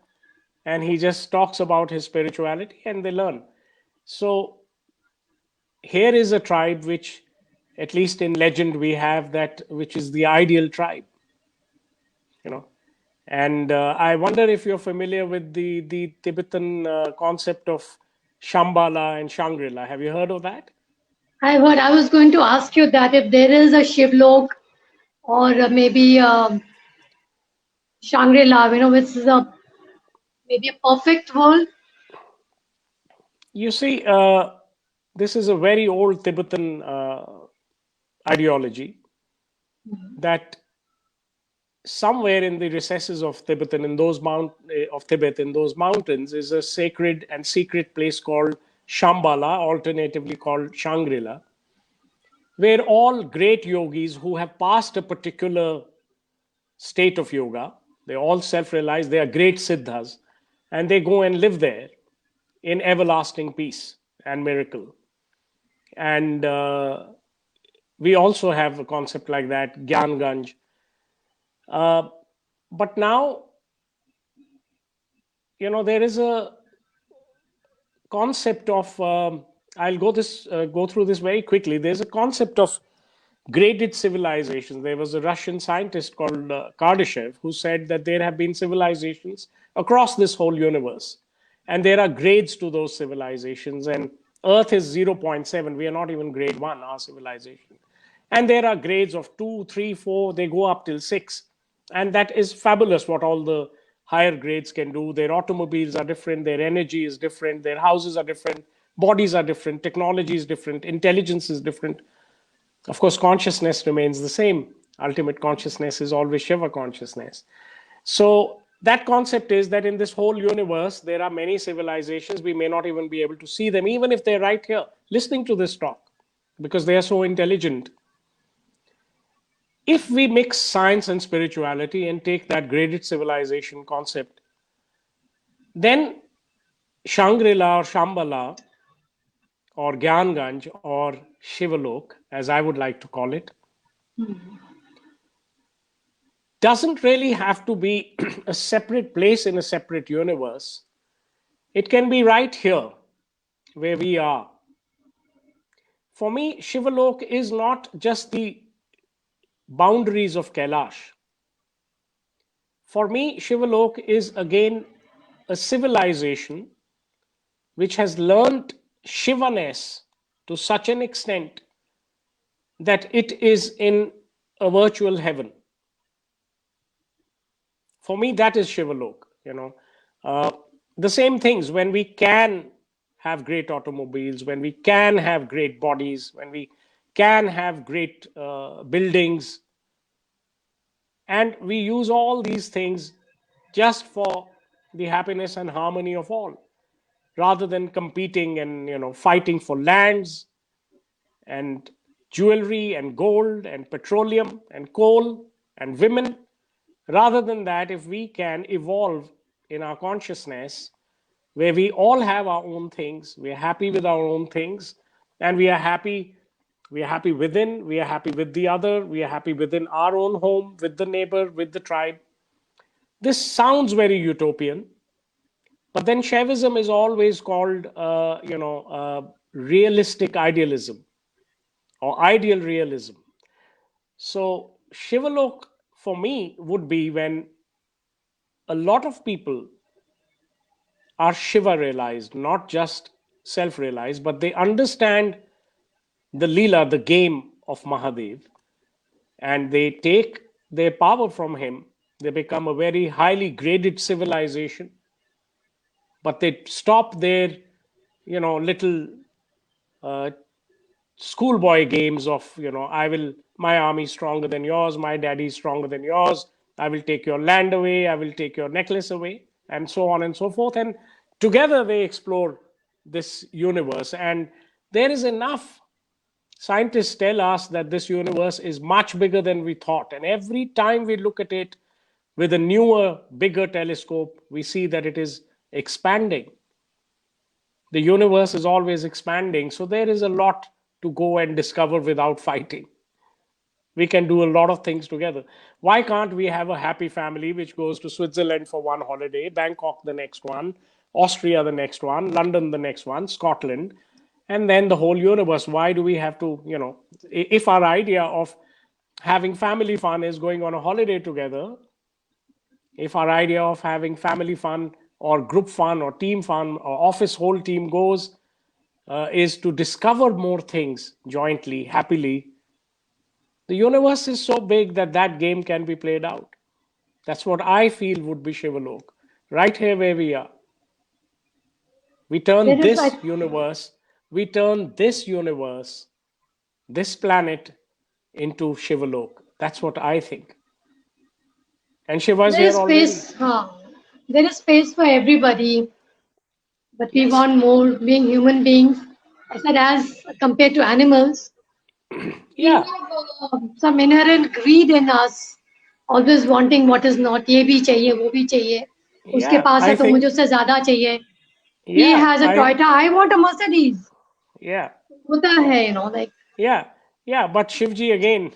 and he just talks about his spirituality and they learn. So here is a tribe which, at least in legend, we have that, which is the ideal tribe, you know. And I wonder if you're familiar with the Tibetan concept of Shambhala and Shangri-La. Have you heard of that? I heard. I was going to ask you that if there is a Shivlok or maybe Shangri-La, which is a maybe a perfect world. You see, this is a very old Tibetan ideology that somewhere in the recesses of Tibetan, in those of Tibet, in those mountains, is a sacred and secret place called Shambhala, alternatively called Shangri-La, where all great yogis who have passed a particular state of yoga, they all self-realize they are great siddhas, and they go and live there in everlasting peace and miracle. And we also have a concept like that, Gyan Ganj. Uh, but now, there is a concept of I'll go through this very quickly. There's a concept of graded civilizations. There was a Russian scientist called Kardashev who said that there have been civilizations across this whole universe, and there are grades to those civilizations. And Earth is 0.7. We are not even grade one, our civilization. And there are grades of 2, 3, 4. They go up till 6, and that is fabulous. What all the higher grades can do. Their automobiles are different. Their energy is different. Their houses are different. Bodies are different. Technology is different. Intelligence is different. Of course, consciousness remains the same. Ultimate consciousness is always Shiva consciousness. So that concept is that in this whole universe, there are many civilizations. We may not even be able to see them, even if they're right here listening to this talk, because they are so intelligent. If we mix science and spirituality and take that graded civilization concept, then Shangri-La or Shambhala or Gyanganj or Shivalok, as I would like to call it, doesn't really have to be a separate place in a separate universe. It can be right here where we are. For me, Shivalok is not just the boundaries of Kailash. For me, Shivalok is again a civilization which has learned Shivaness to such an extent that it is in a virtual heaven. For me, that is Shivalok. uh, the same things, when we can have great automobiles, when we can have great bodies, when we can have great buildings, and we use all these things just for the happiness and harmony of all, rather than competing and fighting for lands and jewelry and gold and petroleum and coal and women. Rather than that, if we can evolve in our consciousness where we all have our own things, we are happy with our own things, and we are happy within, we are happy with the other, we are happy within our own home, with the neighbor, with the tribe. This sounds very utopian, but then Shaivism is always called realistic idealism or ideal realism. So Shivalok for me would be when a lot of people are Shiva realized, not just self realized, but they understand the Leela, the game of Mahadev, and they take their power from him. They become a very highly graded civilization, but they stop their, little uh, schoolboy games of, I will, my army stronger than yours, my daddy is stronger than yours, I will take your land away, I will take your necklace away, and so on and so forth. And together they explore this universe. And there is enough. Scientists tell us that this universe is much bigger than we thought, and every time we look at it with a newer, bigger telescope, we see that it is expanding. The universe is always expanding, so there is a lot to go and discover without fighting. We can do a lot of things together. Why can't we have a happy family which goes to Switzerland for one holiday, Bangkok the next one, Austria the next one, London the next one, Scotland, and then the whole universe? Why do we have to, if our idea of having family fun is going on a holiday together, if our idea of having family fun or group fun or team fun or office whole team goes is to discover more things jointly, happily, the universe is so big that that game can be played out. That's what I feel would be Shivalok. Right here where we are. We turn There is, I, this universe, we turn this universe, this planet into Shivalok. That's what I think. And Shiva is there here is already. space. There is space for everybody, but we Yes. want more. Being human beings, I said, as compared to animals, we Yeah. have some inherent greed in us, always wanting what is not. ये भी चाहिए, वो भी चाहिए. उसके Yeah. पास है I तो मुझे think, उससे ज्यादा चाहिए. He yeah. has a Toyota. I want a Mercedes. Yeah. होता है, like. Yeah. Yeah. But Shivji again,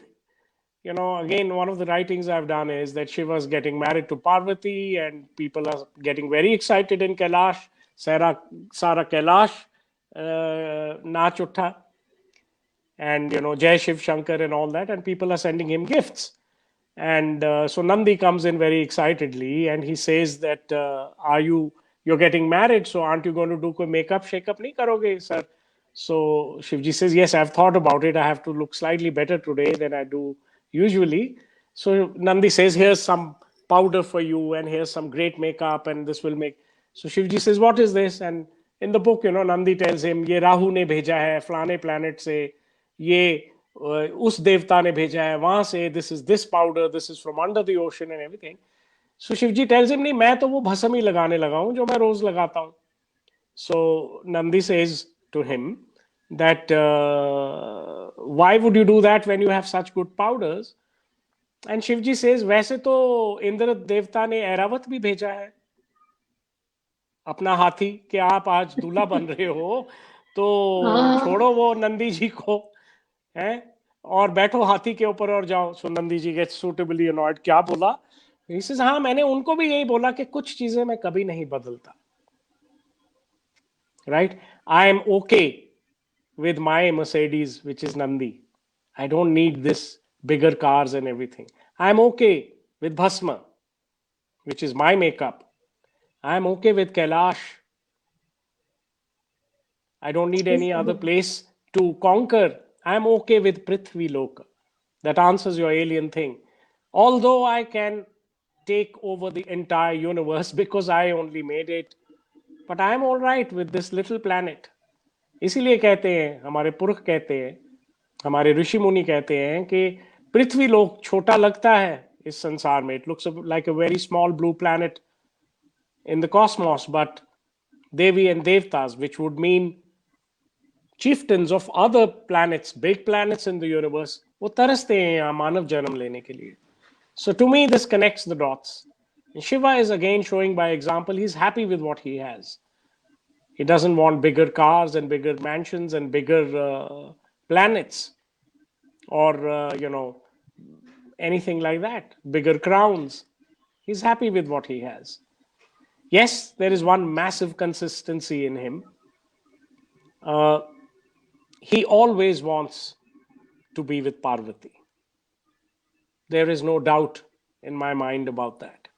again, one of the writings I've done is that Shiva's getting married to Parvati, and people are getting very excited in Kailash. Sara Kailash naach utha, and Jai Shiv Shankar and all that, and people are sending him gifts. And so Nandi comes in very excitedly, and he says that, "Are you're getting married? So aren't you going to do koi makeup shake up? Nahi karoge, sir?" So Shivji says, "Yes, I've thought about it. I have to look slightly better today than I do usually." So Nandi says, "Here's some powder for you, and here's some great makeup, and this will make." So Shivji says, "What is this?" And in the book, Nandi tells him, "ये राहु ने भेजा है फलाने planet से, ये उस देवता ने भेजा है वहां से, this is this powder, this is from under the ocean and everything." So Shivji tells him, नहीं, मैं तो वो भस्म ही लगाने लगा हूं जो मैं रोज लगाता हूं. So Nandi says to him that, why would you do that when you have such good powders? And Shivji says, वैसे तो इंद्र देवता ने ऐरावत भी भेजा है अपना हाथी कि आप आज दूल्हा बन रहे हो, तो छोड़ो वो नंदी जी को, हैं, और बैठो हाथी के ऊपर और जाओ. सो Nandi ji gets suitably annoyed, क्या बोला? He says, हाँ, मैंने उनको भी यही बोला कि कुछ चीजें मैं कभी नहीं बदलता. Right? I am okay with my Mercedes, which is Nandi. I don't need this bigger cars and everything. I'm okay with Bhasma, which is my makeup. I'm okay with Kailash. I don't need any other place to conquer. I'm okay with Prithvi Loka. That answers your alien thing. Although I can take over the entire universe because I only made it, but I'm all right with this little planet. इसीलिए कहते हैं, हमारे पुरख कहते हैं, हमारे ऋषि मुनि कहते हैं कि पृथ्वी लोक छोटा लगता है इस संसार में. It looks like a very small blue planet in the cosmos, but Devi and Devtas, which would mean chieftains of other planets, big planets in the universe, वो तरसते हैं यहाँ मानव जन्म लेने के लिए. So to me, this connects the dots. And Shiva is again showing by example, he's happy with what he has. He doesn't want bigger cars and bigger mansions and bigger planets, or anything like that, bigger crowns. He's happy with what he has. Yes, there is one massive consistency in him. He always wants to be with Parvati. There is no doubt in my mind about that.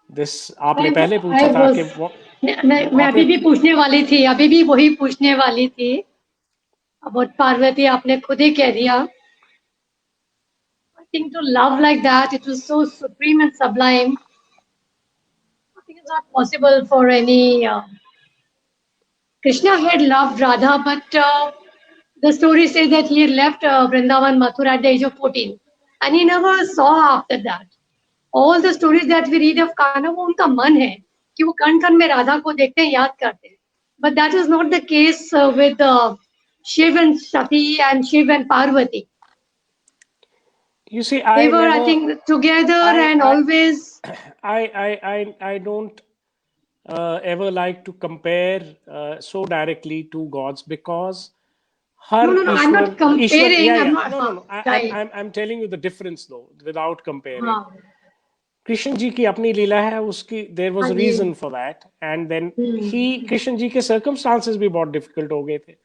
This आपने पहले I पूछा था was, कि मैं अभी भी पूछने वाली थी, अभी भी वही पूछने वाली थी. About Parvati, आपने खुद ही कह दिया. I think to love like that, it was so supreme and sublime. I think it's not possible for any. Krishna had loved Radha, but the story says that he had left Vrindavan Mathura at the age of 14, and he never saw after that. All the stories that we read of Kana, वो उनका मन है कि वो कण कण में राधा को देखते हैं, याद करते हैं. But that is not the case with Shiv and Sati and Shiv and Parvati. you see, They I were, I never, think, together I, and I, always. I don't ever like to compare so directly two gods, because her No. I'm Ishwar not Ishwar comparing. या I'm या not. No no no Right. I'm telling you the difference though without comparing. हाँ, कृष्ण जी की अपनी लीला है, उसकी there was हाँ a जी. Reason for that, and then he hmm. Krishna ji के सर्कमस्टांसेस भी बहुत डिफिकल्ट हो गए थे,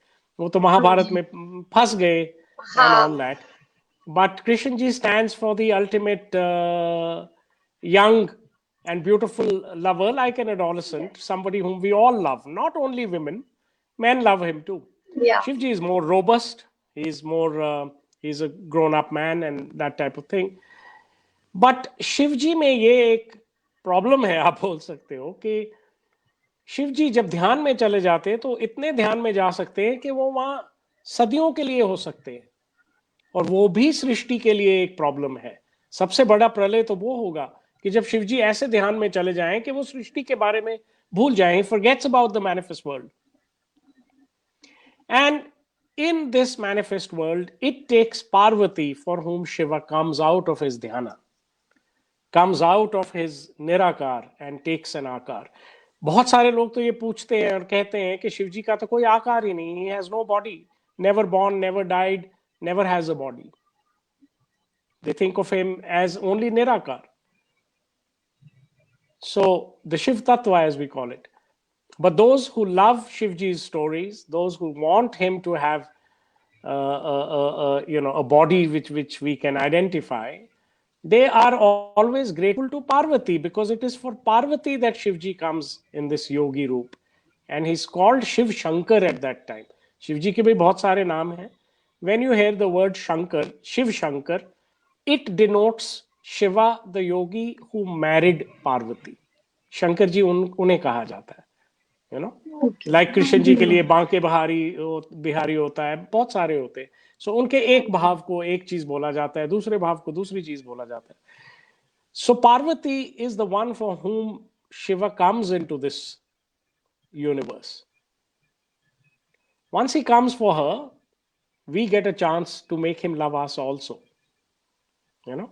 वो तो हाँ महाभारत जी. में फंस गए एंड हाँ. All that. But Krishna ji stands for the ultimate young and beautiful lover, like an adolescent, somebody whom we all love, not only women, men love him too. Yeah. Shivji is more robust, he's more, he's a grown up man and that type of thing. But Shiv ji में ये एक problem है, आप बोल सकते हो कि शिव जी जब ध्यान में चले जाते हैं तो इतने ध्यान में जा सकते हैं कि वो वहां सदियों के लिए हो सकते हैं, और वो भी सृष्टि के लिए एक प्रॉब्लम है. सबसे बड़ा प्रलय तो वो होगा कि जब शिव जी ऐसे ध्यान में चले जाएं कि वो सृष्टि के बारे में भूल जाएं, forgets about the manifest world. And in this manifest world, it takes Parvati, for whom Shiva comes out of his dhyana, comes out of his निराकार and takes an आकार. बहुत सारे लोग तो ये पूछते हैं और कहते हैं कि शिव जी का तो कोई आकार ही नहीं, he has no body, never born, never died, never has a body. They think of him as only nirakar. So the Shiv Tattva, as we call it. But those who love Shivji's stories, those who want him to have a body which we can identify, they are always grateful to Parvati, because it is for Parvati that Shivji comes in this yogi roop. And he's called Shiv Shankar at that time. Shivji के भी बहुत सारे नाम हैं. When you hear the word Shankar, Shiv Shankar, it denotes Shiva, the yogi who married Parvati. Shankar ji उन्हें कहा जाता है, you know, Okay. Like Krishna ji के लिए बांके बिहारी बिहारी होता है, बहुत सारे होते हैं. सो उनके एक भाव को एक चीज बोला जाता है, दूसरे भाव को दूसरी चीज बोला जाता है. So Parvati is the one for whom Shiva comes into this universe. Once he comes for her, we get a chance to make him love us also, you know,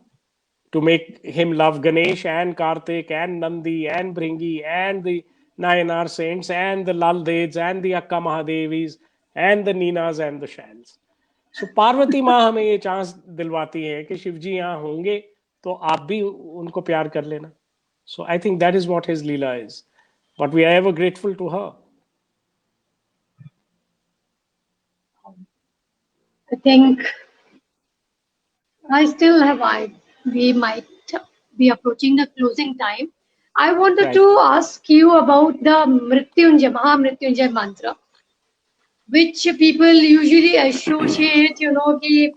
to make him love Ganesh and Kartik and Nandi and Bringi and the Nayanar saints and the Laldeds and the Akka Mahadevis and the Ninas and the Shails. So Parvati माँ हमें ये chance दिलवाती है कि शिव जी यहाँ होंगे तो आप भी उनको प्यार कर लेना. So I think that is what his Leela is. But we are ever grateful to her. I think I still have I. We might be approaching the closing time. I wanted Right. to ask you about the Mrityunjay, Mahamrityunjay mantra, which people usually associate, ki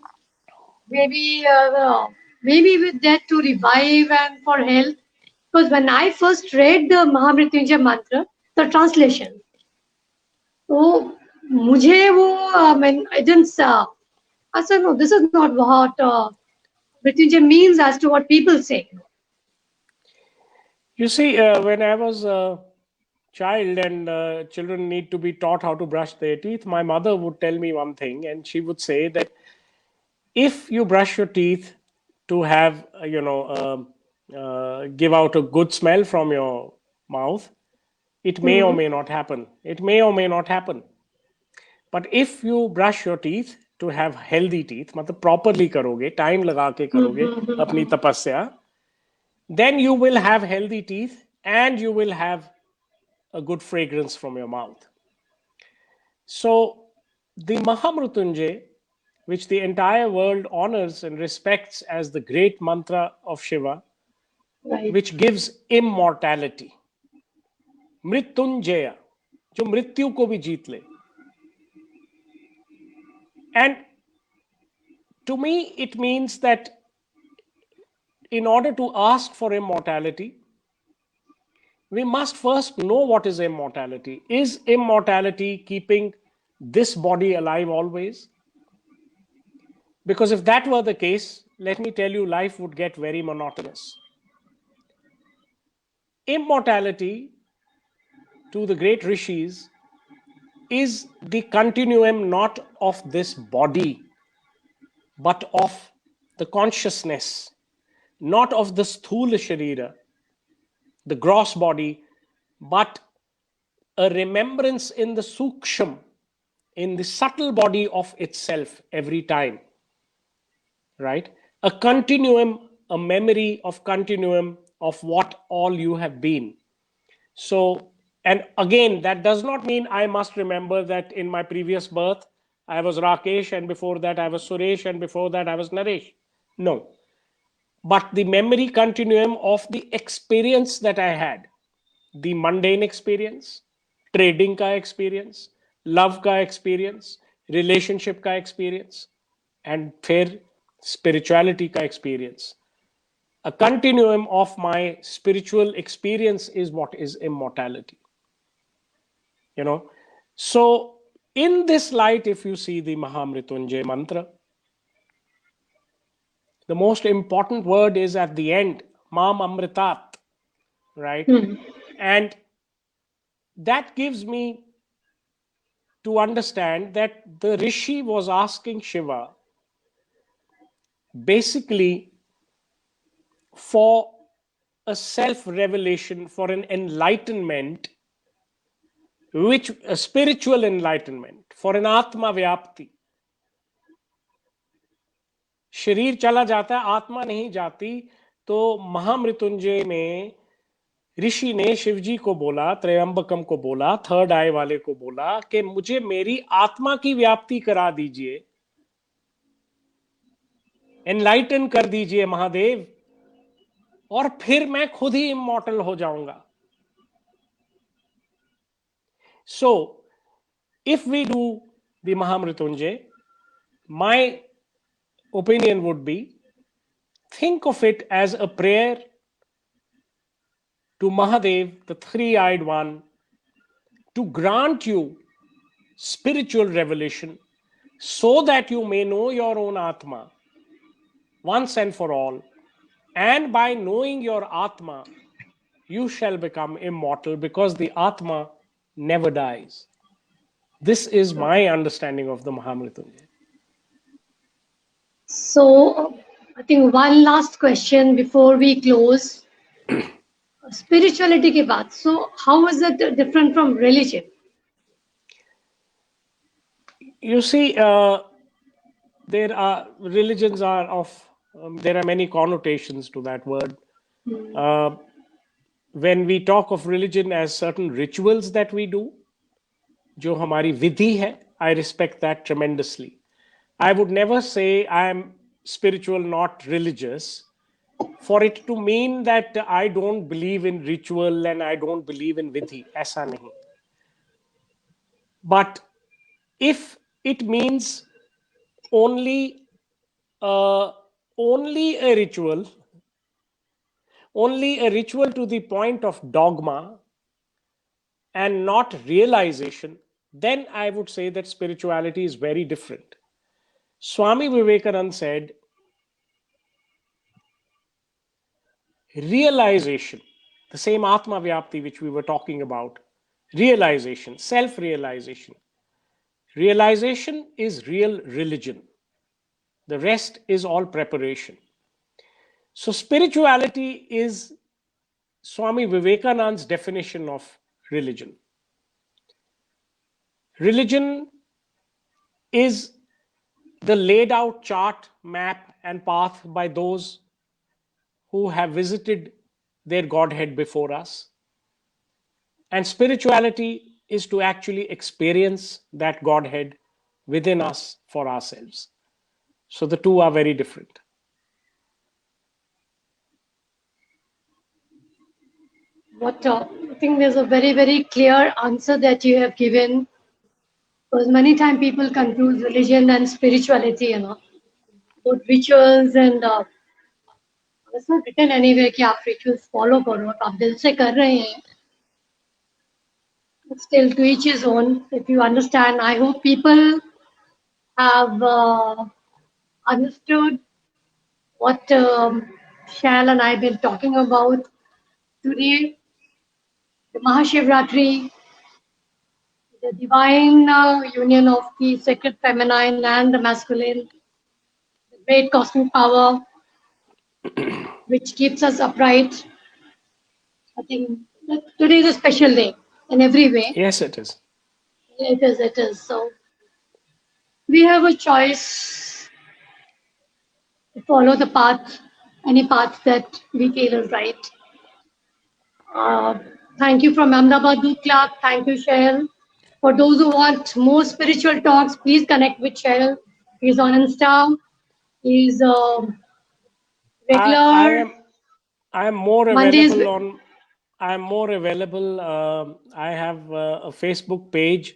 maybe maybe with that to revive and for health. Because when I first read the Mahamrityunjay mantra, the translation, तो मुझे वो I mean, I didn't I said no, this is not what Mrityunjay means as to what people say. You see, when I was a child and children need to be taught how to brush their teeth, my mother would tell me one thing, and she would say that if you brush your teeth to have, give out a good smell from your mouth, it may or Hmm. may not happen. It may or may not happen. But if you brush your teeth to have healthy teeth, मतलब properly करोगे, time लगा के करोगे अपनी तपस्या, then you will have healthy teeth and you will have a good fragrance from your mouth. So, the Mahamrutyunjay, which the entire world honors and respects as the great mantra of Shiva, Right. which gives immortality. Mrityunjaya, जो मृत्यु को भी जीत ले. And to me, it means that in order to ask for immortality, we must first know what is immortality. Is immortality keeping this body alive always? Because if that were the case, let me tell you, life would get very monotonous. Immortality, to the great rishis, is the continuum not of this body, but of the consciousness, not of the sthula sharira, the gross body, but a remembrance in the suksham, in the subtle body of itself every time, right? A continuum, a memory of continuum of what all you have been. So, and again, that does not mean I must remember that in my previous birth I was Rakesh, and before that I was Suresh, and before that I was Naresh. No. But the memory continuum of the experience that I had, the mundane experience, trading का experience, love का experience, relationship का experience, and फिर spirituality का experience. A continuum of my spiritual experience is what is immortality. You know, so in this light, if you see the Mahamrityunjay mantra, the most important word is at the end, Mam Amritat, right? And that gives me to understand that the Rishi was asking Shiva basically for a self revelation, for an enlightenment, which a spiritual enlightenment, for an Atma Vyapti. शरीर चला जाता है, आत्मा नहीं जाती. तो महामृत्युंजय में ऋषि ने शिवजी को बोला, त्रयंबकम को बोला, थर्ड आई वाले को बोला कि मुझे मेरी आत्मा की व्याप्ति करा दीजिए, एनलाइटन कर दीजिए महादेव, और फिर मैं खुद ही इमॉर्टल हो जाऊंगा. So if we do the Mahamrityunjaya, my opinion would be, think of it as a prayer to Mahadev, the three-eyed one, to grant you spiritual revelation so that you may know your own Atma once and for all. And by knowing your Atma, you shall become immortal because the Atma never dies. This is my understanding of the Mahamrityunjay. So, I think one last question before we close. Spirituality ke baat. So, how is it different from religion? You see, there are religions are of there are many connotations to that word. When we talk of religion as certain rituals that we do, जो हमारी विधि है, I respect that tremendously. I would never say I am spiritual, not religious, for it to mean that I don't believe in ritual and I don't believe in vidhi. ऐसा नहीं. But if it means only a ritual, only a ritual to the point of dogma and not realization, then I would say that spirituality is very different. Swami Vivekananda said, realization, the same Atma Vyapti which we were talking about, realization, self-realization. Realization is real religion. The rest is all preparation. So spirituality is Swami Vivekananda's definition of religion. Religion is the laid out chart, map, and path by those who have visited their Godhead before us. And spirituality is to actually experience that Godhead within us for ourselves. So the two are very different. I think there's a very, very clear answer that you have given. Because many times people confuse religion and spirituality, both rituals and it's not written anywhere कि आप rituals follow करो, आप दिल से कर रहे हैं. But still, to each his own. If you understand, I hope people have understood what Shail and I have been talking about today. The Mahashivratri, the divine union of the sacred feminine and the masculine, the great cosmic power which keeps us upright. I think that today is a special day in every way. Yes, it is. It is. So We have a choice to follow the path, any path that we feel is right. Uh, Thank you from Ahmedabad Book Club. Thank you, Shail. For those who want more spiritual talks, please connect with Shail. He's on Insta. He's I regular am I am more Mondays. available on. I'm more available. I have a Facebook page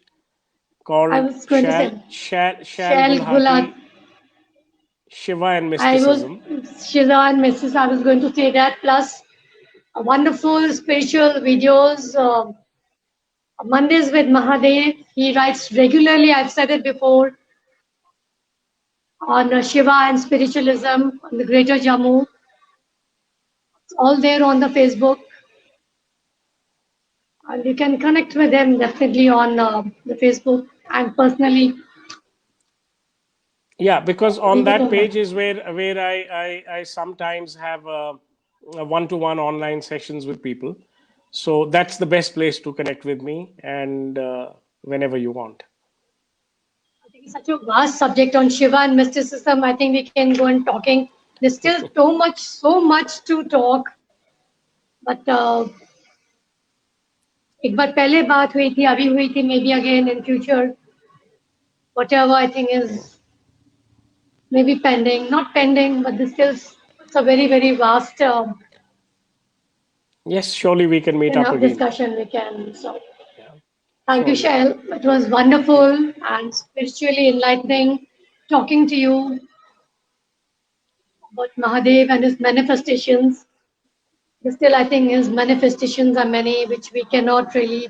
I called was going to say Shail Shail Gulhati. Gulhati, Shiva and I was Mysticism. Shiza and Mrs. I was going to say that. Plus, wonderful spiritual videos. Mondays with Mahadev. He writes regularly. I've said it before on Shiva and spiritualism on the Greater Jammu. It's all there on the Facebook, and you can connect with them definitely on the Facebook and personally. Yeah, because on Leave it that on that. page is where I sometimes have a one-to-one online sessions with people. So that's the best place to connect with me, and whenever you want. I think it's such a vast subject on Shiva and mysticism. I think we can go on talking. There's still so much to talk. But एक बार पहले बात हुई थी, अभी हुई थी, maybe again in future. Whatever I think is maybe pending, not pending, but this still it's a very vast Yes, surely we can meet up enough again. discussion we can. So Yeah, thank you, surely. Shail. It was wonderful and spiritually enlightening talking to you about Mahadev and his manifestations. But still, I think his manifestations are many, which we cannot really,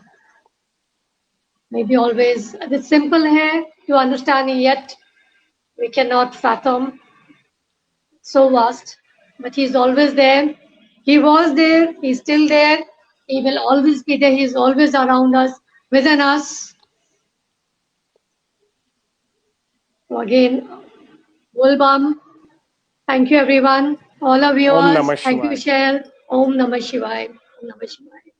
maybe always. It's simple here to understand, yet we cannot fathom. So vast, but he's always there. He was there, he's still there, he will always be there, he's always around us, within us. So again, Wolbam, thank you everyone, all our Om viewers, Namah thank you, Shivaya. Shell. Om Namah Shivaya. Om Namah Shivaya.